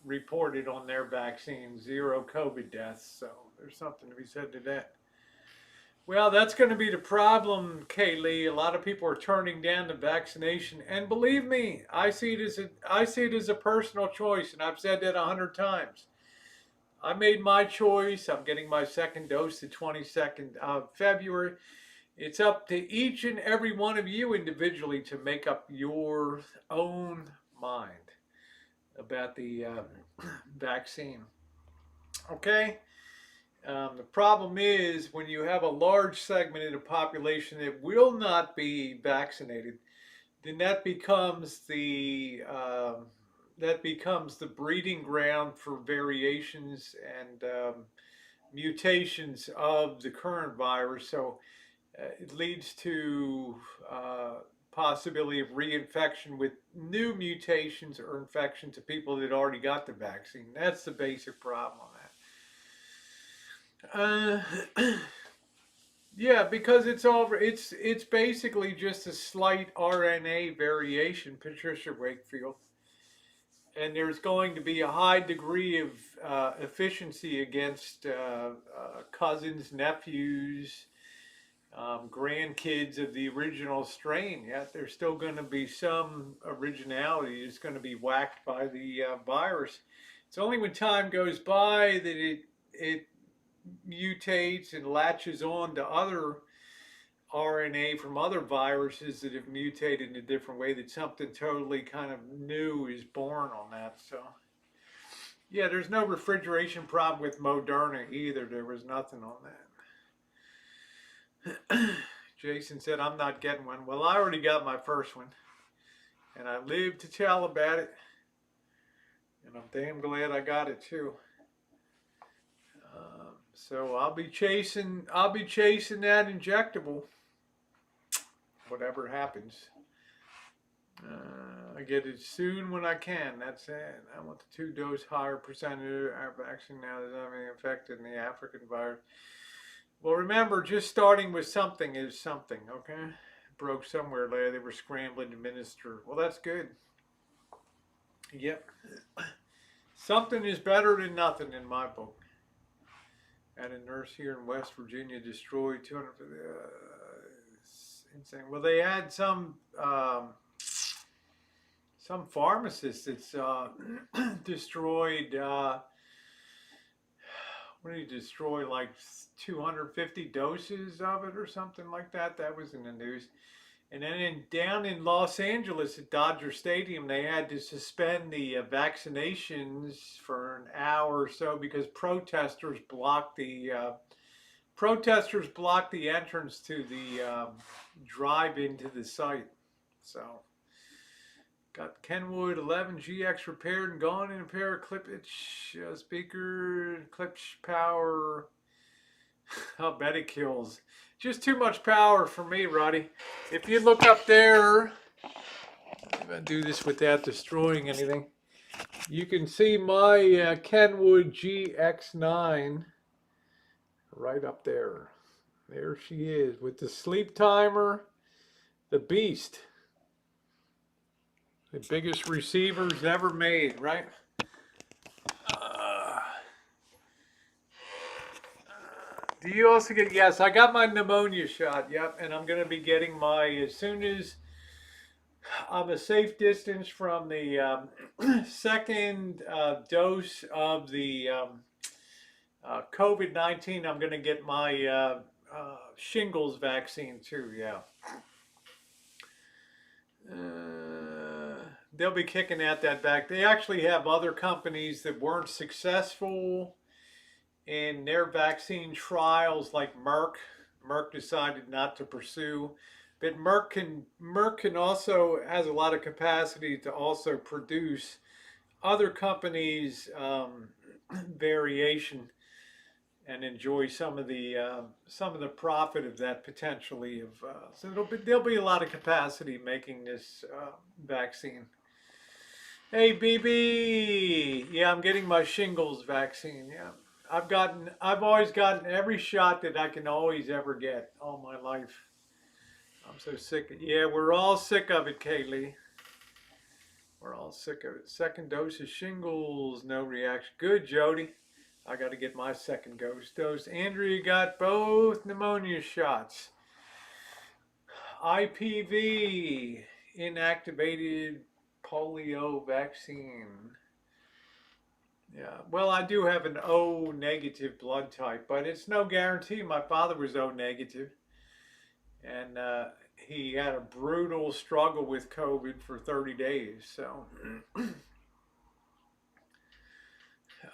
reported on their vaccine, 0 COVID deaths. So there's something to be said to that. Well, that's going to be the problem, Kaylee. A lot of people are turning down the vaccination, and believe me, I see it as a personal choice, and I've said that 100 times. I made my choice. I'm getting my second dose the 22nd of February. It's up to each and every one of you individually to make up your own mind about the vaccine. Okay? The problem is when you have a large segment of the population that will not be vaccinated, then that becomes the breeding ground for variations and mutations of the current virus. So it leads to possibility of reinfection with new mutations or infections of people that already got the vaccine. That's the basic problem on that. Yeah, because it's basically just a slight RNA variation, Patricia Wakefield, and there's going to be a high degree of efficiency against cousins, nephews, grandkids of the original strain. Yet there's still going to be some originality. It's going to be whacked by the virus. It's only when time goes by that it mutates and latches on to other RNA from other viruses that have mutated in a different way, that something totally kind of new is born on that. So yeah, there's no refrigeration problem with Moderna either. There was nothing on that. Jason said, I'm not getting one. Well, I already got my first one, and I live to tell about it, and I'm damn glad I got it too. So I'll be chasing that injectable, whatever happens. I get it soon when I can. That's it. I want the 2-dose higher percentage of our vaccine now that I'm being affected in the African virus. Well, remember, just starting with something is something, okay? It broke somewhere later. They were scrambling to administer. Well, that's good. Yep. Something is better than nothing in my book. And a nurse here in West Virginia destroyed 200. Insane. Well, they had some pharmacist that's destroyed. What did he destroy? Like 250 doses of it or something like that. That was in the news. And then down in Los Angeles at Dodger Stadium, they had to suspend the vaccinations for an hour or so because protesters blocked the entrance to the drive into the site. So got Kenwood 11 GX repaired and gone in a pair of clippage speaker, clips power. I'll bet it kills. Just too much power for me, Roddy. If you look up there, I'm going to do this without destroying anything. You can see my Kenwood GX9 right up there. There she is with the sleep timer, the beast. The biggest receivers ever made, right? Do you also get, yes, I got my pneumonia shot, yep, and I'm going to be getting my, as soon as I'm a safe distance from the second dose of the COVID-19, I'm going to get my shingles vaccine too, yeah. They'll be kicking at that back. They actually have other companies that weren't successful in their vaccine trials, like Merck. Merck decided not to pursue, but Merck can also has a lot of capacity to also produce other companies' variation and enjoy some of the profit of that potentially. So there'll be a lot of capacity making this vaccine. Hey BB, yeah, I'm getting my shingles vaccine. Yeah. I've always gotten every shot that I can always ever get all my life. I'm so sick of it. Yeah, we're all sick of it, Kaylee. We're all sick of it. Second dose of shingles, no reaction. Good, Jody. I got to get my second dose. Andrea got both pneumonia shots. IPV, inactivated polio vaccine. Yeah, well, I do have an O negative blood type, but it's no guarantee. My father was O negative, and he had a brutal struggle with COVID for 30 days. So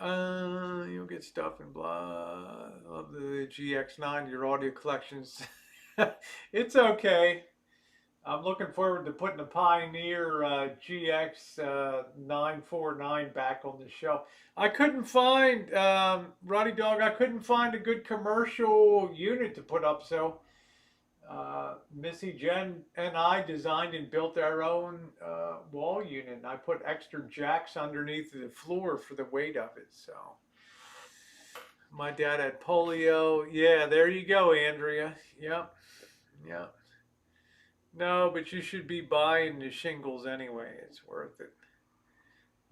you'll get stuff and blah. Love the GX9, your audio collections. It's okay. I'm looking forward to putting the Pioneer GX 949 back on the shelf. I couldn't find, Roddy Dog, I couldn't find a good commercial unit to put up, so Missy, Jen, and I designed and built our own wall unit. And I put extra jacks underneath the floor for the weight of it. So my dad had polio. Yeah, there you go, Andrea. Yep, yep. No, but you should be buying the shingles anyway. It's worth it.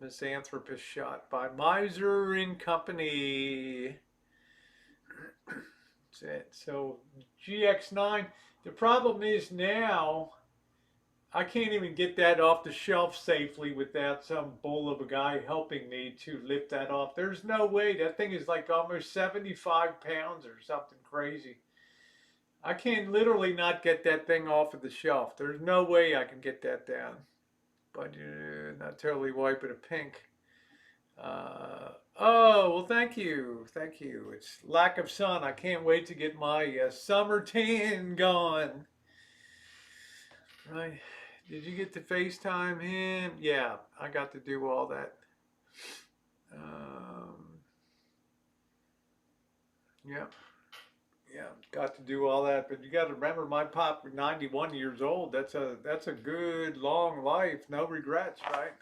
Misanthropist shot by Miser and Company. That's it. So GX9. The problem is now I can't even get that off the shelf safely without some bull of a guy helping me to lift that off. There's no way. That thing is like almost 75 pounds or something crazy. I can literally not get that thing off of the shelf. There's no way I can get that down. But not totally white, but a pink. Oh, well, thank you. Thank you. It's lack of sun. I can't wait to get my summer tan gone. Right. Did you get to FaceTime him? Yeah, I got to do all that. Yeah, yeah, got to do all that. But you got to remember, my pop, 91 years old. That's a good long life. No regrets, right?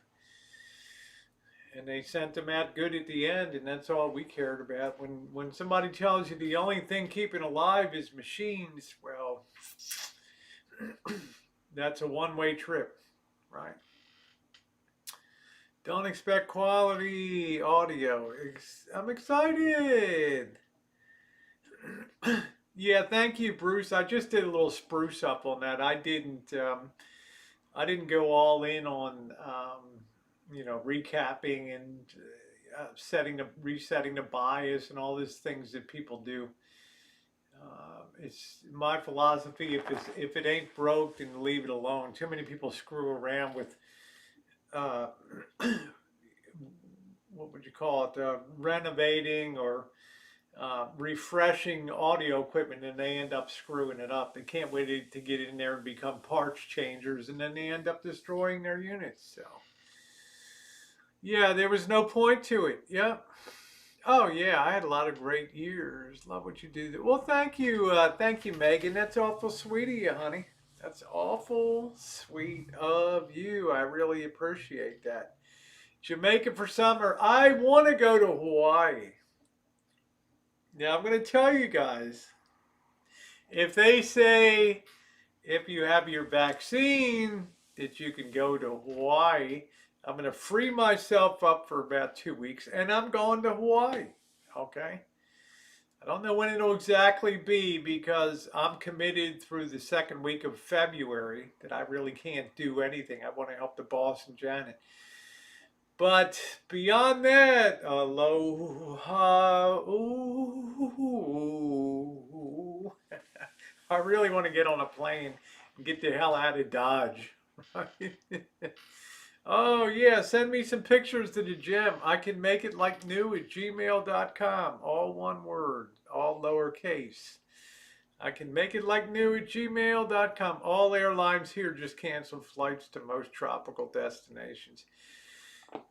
And they sent him out good at the end, and that's all we cared about. When somebody tells you the only thing keeping alive is machines, well, that's a one-way trip, right? Don't expect quality audio. I'm excited. Yeah, thank you, Bruce. I just did a little spruce up on that. I didn't go all in on recapping and resetting the bias and all these things that people do. It's my philosophy. If it ain't broke, then leave it alone. Too many people screw around with uh, what would you call it? Renovating or refreshing audio equipment, and they end up screwing it up. They can't wait to get in there and become parts changers, and then they end up destroying their units. So, yeah, there was no point to it. Yep. Oh yeah, I had a lot of great years. Love what you do. Well, thank you, Megan. That's awful sweet of you, honey. That's awful sweet of you. I really appreciate that. Jamaica for summer. I want to go to Hawaii. Now I'm going to tell you guys. If they say if you have your vaccine that you can go to Hawaii, I'm going to free myself up for about 2 weeks, and I'm going to Hawaii. Okay. I don't know when it'll exactly be because I'm committed through the second week of February that I really can't do anything. I want to help the boss and Janet. But beyond that, aloha. Ooh. I really want to get on a plane and get the hell out of Dodge. Oh, yeah, send me some pictures to the gym. I can make it like new at gmail.com. All one word, all lowercase. I can make it like new at gmail.com. All airlines here just canceled flights to most tropical destinations.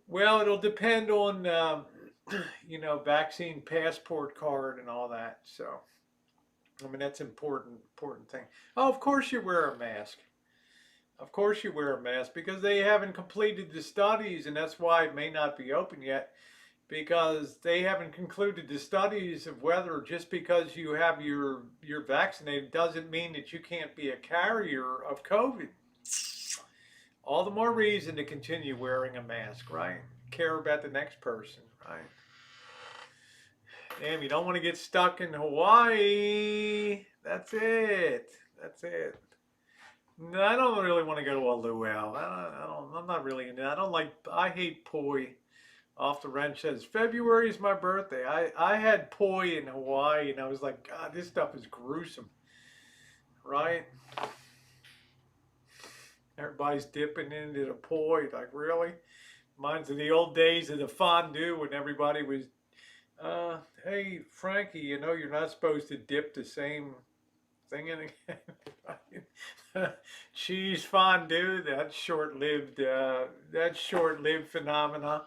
Well, it'll depend on, vaccine passport card and all that. So, I mean, that's important thing. Oh, of course you wear a mask. Of course you wear a mask because they haven't completed the studies, and that's why it may not be open yet, because they haven't concluded the studies of whether just because you're vaccinated doesn't mean that you can't be a carrier of COVID. All the more reason to continue wearing a mask, right? Care about the next person, right? Damn, you don't want to get stuck in Hawaii. That's it. That's it. No, I don't really want to go to a luau. I'm not really into that. I hate poi. Off the Wrench says, February is my birthday. I had poi in Hawaii and I was like, God, this stuff is gruesome. Right? Everybody's dipping into the poi. Like, really? Reminds of the old days of the fondue when everybody was, hey, Frankie, you're not supposed to dip the same thing in again. Cheese fondue, that short-lived phenomena.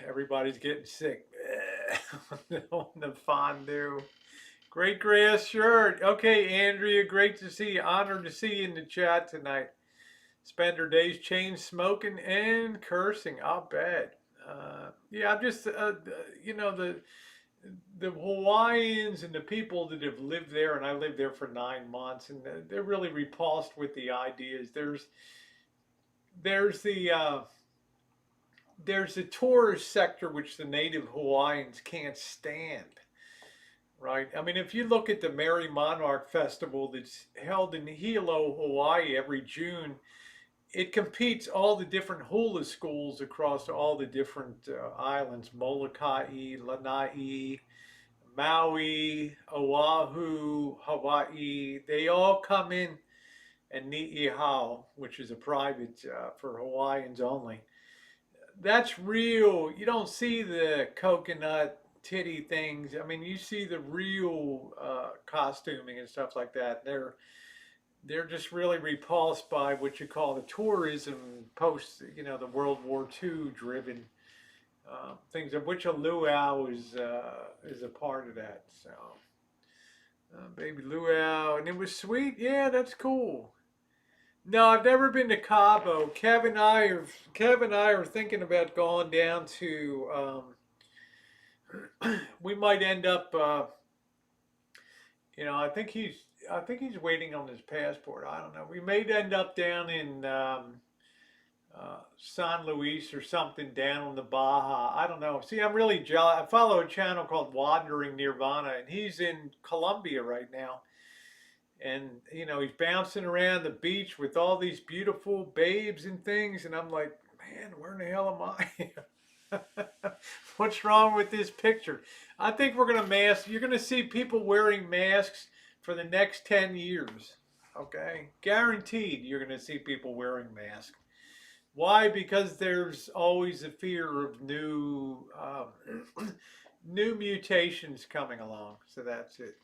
Everybody's getting sick on the fondue. Great grass shirt. Okay, Andrea, great to see you. Honored to see you in the chat tonight. Spend her days chain smoking and cursing. I'll bet. Yeah, I'm just, you know, the Hawaiians and the people that have lived there, and I lived there for 9 months, and they're really repulsed with the ideas. There's the there's the tourist sector which the native Hawaiians can't stand. Right. I mean, if you look at the Merry Monarch Festival that's held in Hilo, Hawaii every June, it competes all the different hula schools across all the different islands, Molokai, Lanai, Maui, Oahu, Hawaii. They all come in and Ni'ihau, which is a private for Hawaiians only. That's real. You don't see the coconut titty things. I mean, you see the real costuming and stuff like that. They're just really repulsed by what you call the tourism post, you know, the World War II driven things, of which a luau is a part of that. So, baby luau, and it was sweet. Yeah, that's cool. No, I've never been to Cabo. Kev and I are thinking about going down to. We might end up. You know, I think he's waiting on his passport. I don't know. We may end up down in San Luis or something down on the Baja. I don't know. See, I'm really jealous. I follow a channel called Wandering Nirvana, and he's in Colombia right now. And, you know, he's bouncing around the beach with all these beautiful babes and things. And I'm like, man, where in the hell am I? What's wrong with this picture? I think we're going to mask. You're going to see people wearing masks for the next 10 years. Okay? Guaranteed you're going to see people wearing masks. Why? Because there's always a fear of new new mutations coming along. So that's it.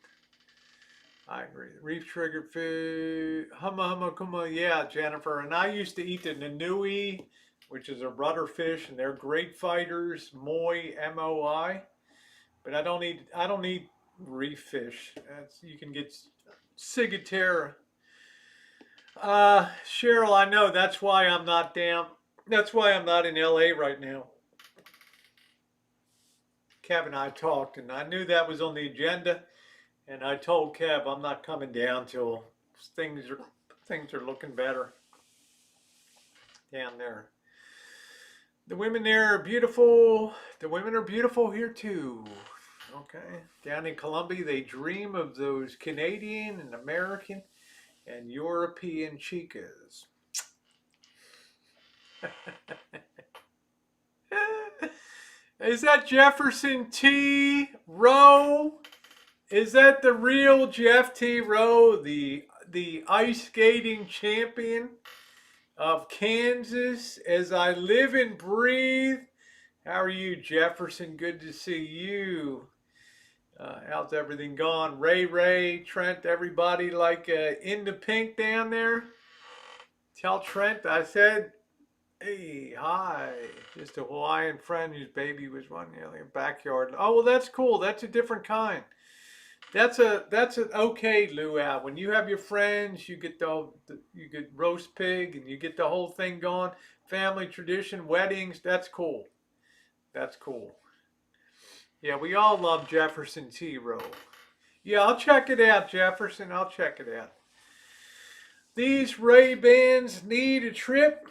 I agree. Reef triggered food. Humma humma kuma. Yeah, Jennifer. And I used to eat the nanui, which is a rudder fish, and they're great fighters. Moi, M-O-I. But I don't eat reef fish. You can get ciguatera. Cheryl, I know that's why I'm not down. That's why I'm not in LA right now. Kev and I talked, and I knew that was on the agenda. And I told Kev I'm not coming down till things are looking better down there. The women there are beautiful. The women are beautiful here too. Okay. Down in Colombia, they dream of those Canadian and American and European chicas. Is that Jefferson T. Rowe? Is that the real Jeff T. Rowe, the ice skating champion of Kansas? As I live and breathe. How are you, Jefferson? Good to see you. How's everything going? Ray, Trent, everybody like in the pink down there? Tell Trent I said, hey, hi. Just a Hawaiian friend whose baby was running in their backyard. Oh, well, that's cool. That's a different kind. That's an okay luau. When you have your friends, you get you get roast pig and you get the whole thing going. Family tradition, weddings. That's cool. That's cool. Yeah, we all love Jefferson T. Rowe. Yeah, I'll check it out, Jefferson. I'll check it out. These Ray-Bans need a trip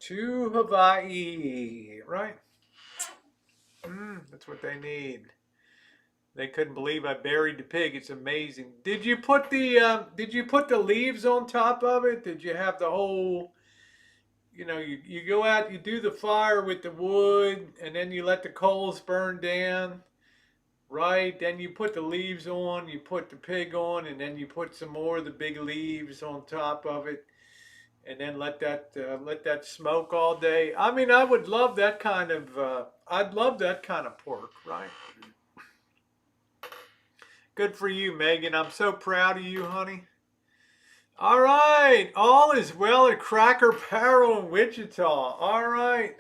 to Hawaii, right? That's what they need. They couldn't believe I buried the pig. It's amazing. Did you put the leaves on top of it? Did you have the whole? You know, you go out, you do the fire with the wood, and then you let the coals burn down, right? Then you put the leaves on, you put the pig on, and then you put some more of the big leaves on top of it, and then let that smoke all day. I mean, I would love that kind of. I'd love that kind of pork, right? Good for you, Megan. I'm so proud of you, honey. All right, all is well at Cracker Barrel in Wichita. All right.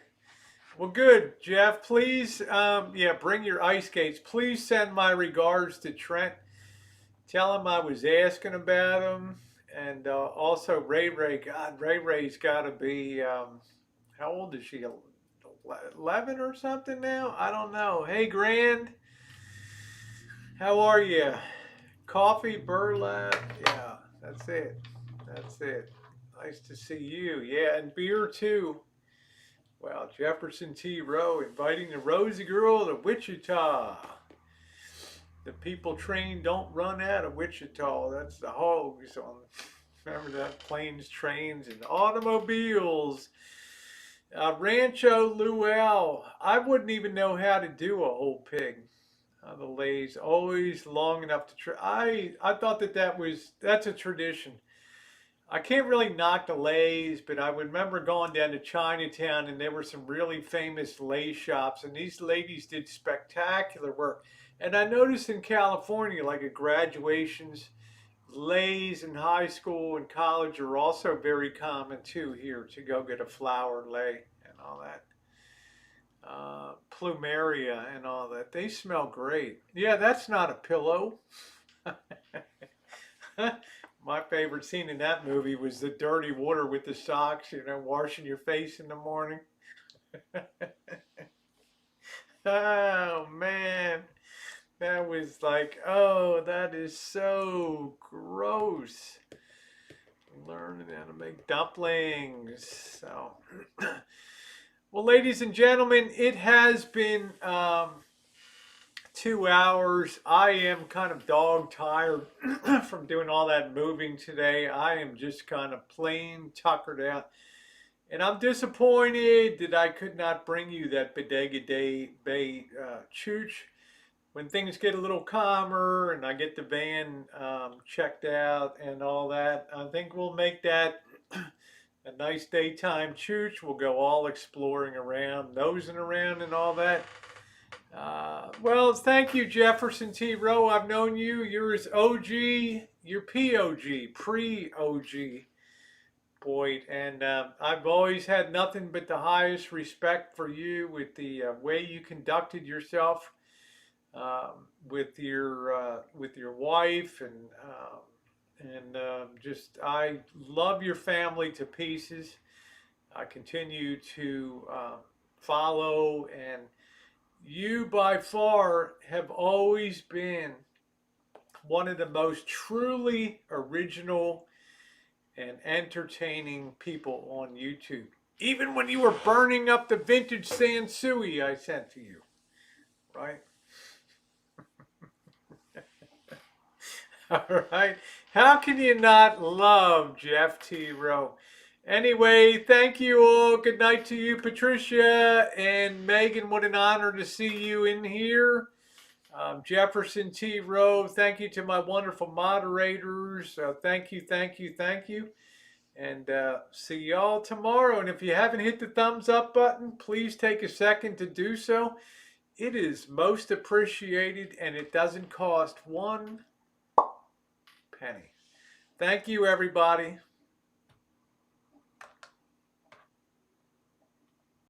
Well, good, Jeff. Please, yeah, bring your ice skates. Please send my regards to Trent. Tell him I was asking about him. And also Ray Ray. God, Ray Ray's got to be, how old is she? 11 or something now? I don't know. Hey, Grand, how are you? Coffee, burlap. Yeah, that's it. That's it. Nice to see you. Yeah, and beer too. Wow, Jefferson T. Rowe inviting the Rosie Girl to Wichita. The people train don't run out of Wichita. That's the hogs on. Remember that? Planes, trains, and automobiles. Rancho Luau. I wouldn't even know how to do a whole pig. The lays always long enough to try. I thought that's a tradition. I can't really knock the lays, but I remember going down to Chinatown and there were some really famous lay shops, and these ladies did spectacular work. And I noticed in California, like at graduations, lays in high school and college are also very common too here to go get a flower lay and all that. Plumeria and all that. They smell great. Yeah, that's not a pillow. My favorite scene in that movie was the dirty water with the socks, washing your face in the morning. Oh man, that was like, oh, that is so gross. Learning how to make dumplings. So, well, ladies and gentlemen, it has been 2 hours. I am kind of dog tired from doing all that moving today. I am just kind of plain tuckered out. And I'm disappointed that I could not bring you that Bodega Day Bay Chooch. When things get a little calmer and I get the van checked out and all that, I think we'll make that a nice daytime Chooch. We'll go all exploring around, nosing around and all that. Well, thank you, Jefferson T. Rowe. I've known you. You're as OG, you're POG, pre-OG, Boyd. And I've always had nothing but the highest respect for you with the way you conducted yourself with your wife. And just, I love your family to pieces. I continue to follow, and you by far have always been one of the most truly original and entertaining people on YouTube. Even when you were burning up the vintage Sansui I sent to you, right? All right. How can you not love Jeff T. Rowe? Anyway, thank you all. Good night to you, Patricia and Megan. What an honor to see you in here. Jefferson T. Rowe, thank you to my wonderful moderators. Thank you, thank you, thank you. And see y'all tomorrow. And if you haven't hit the thumbs up button, please take a second to do so. It is most appreciated, and it doesn't cost 1 penny. Thank you, everybody.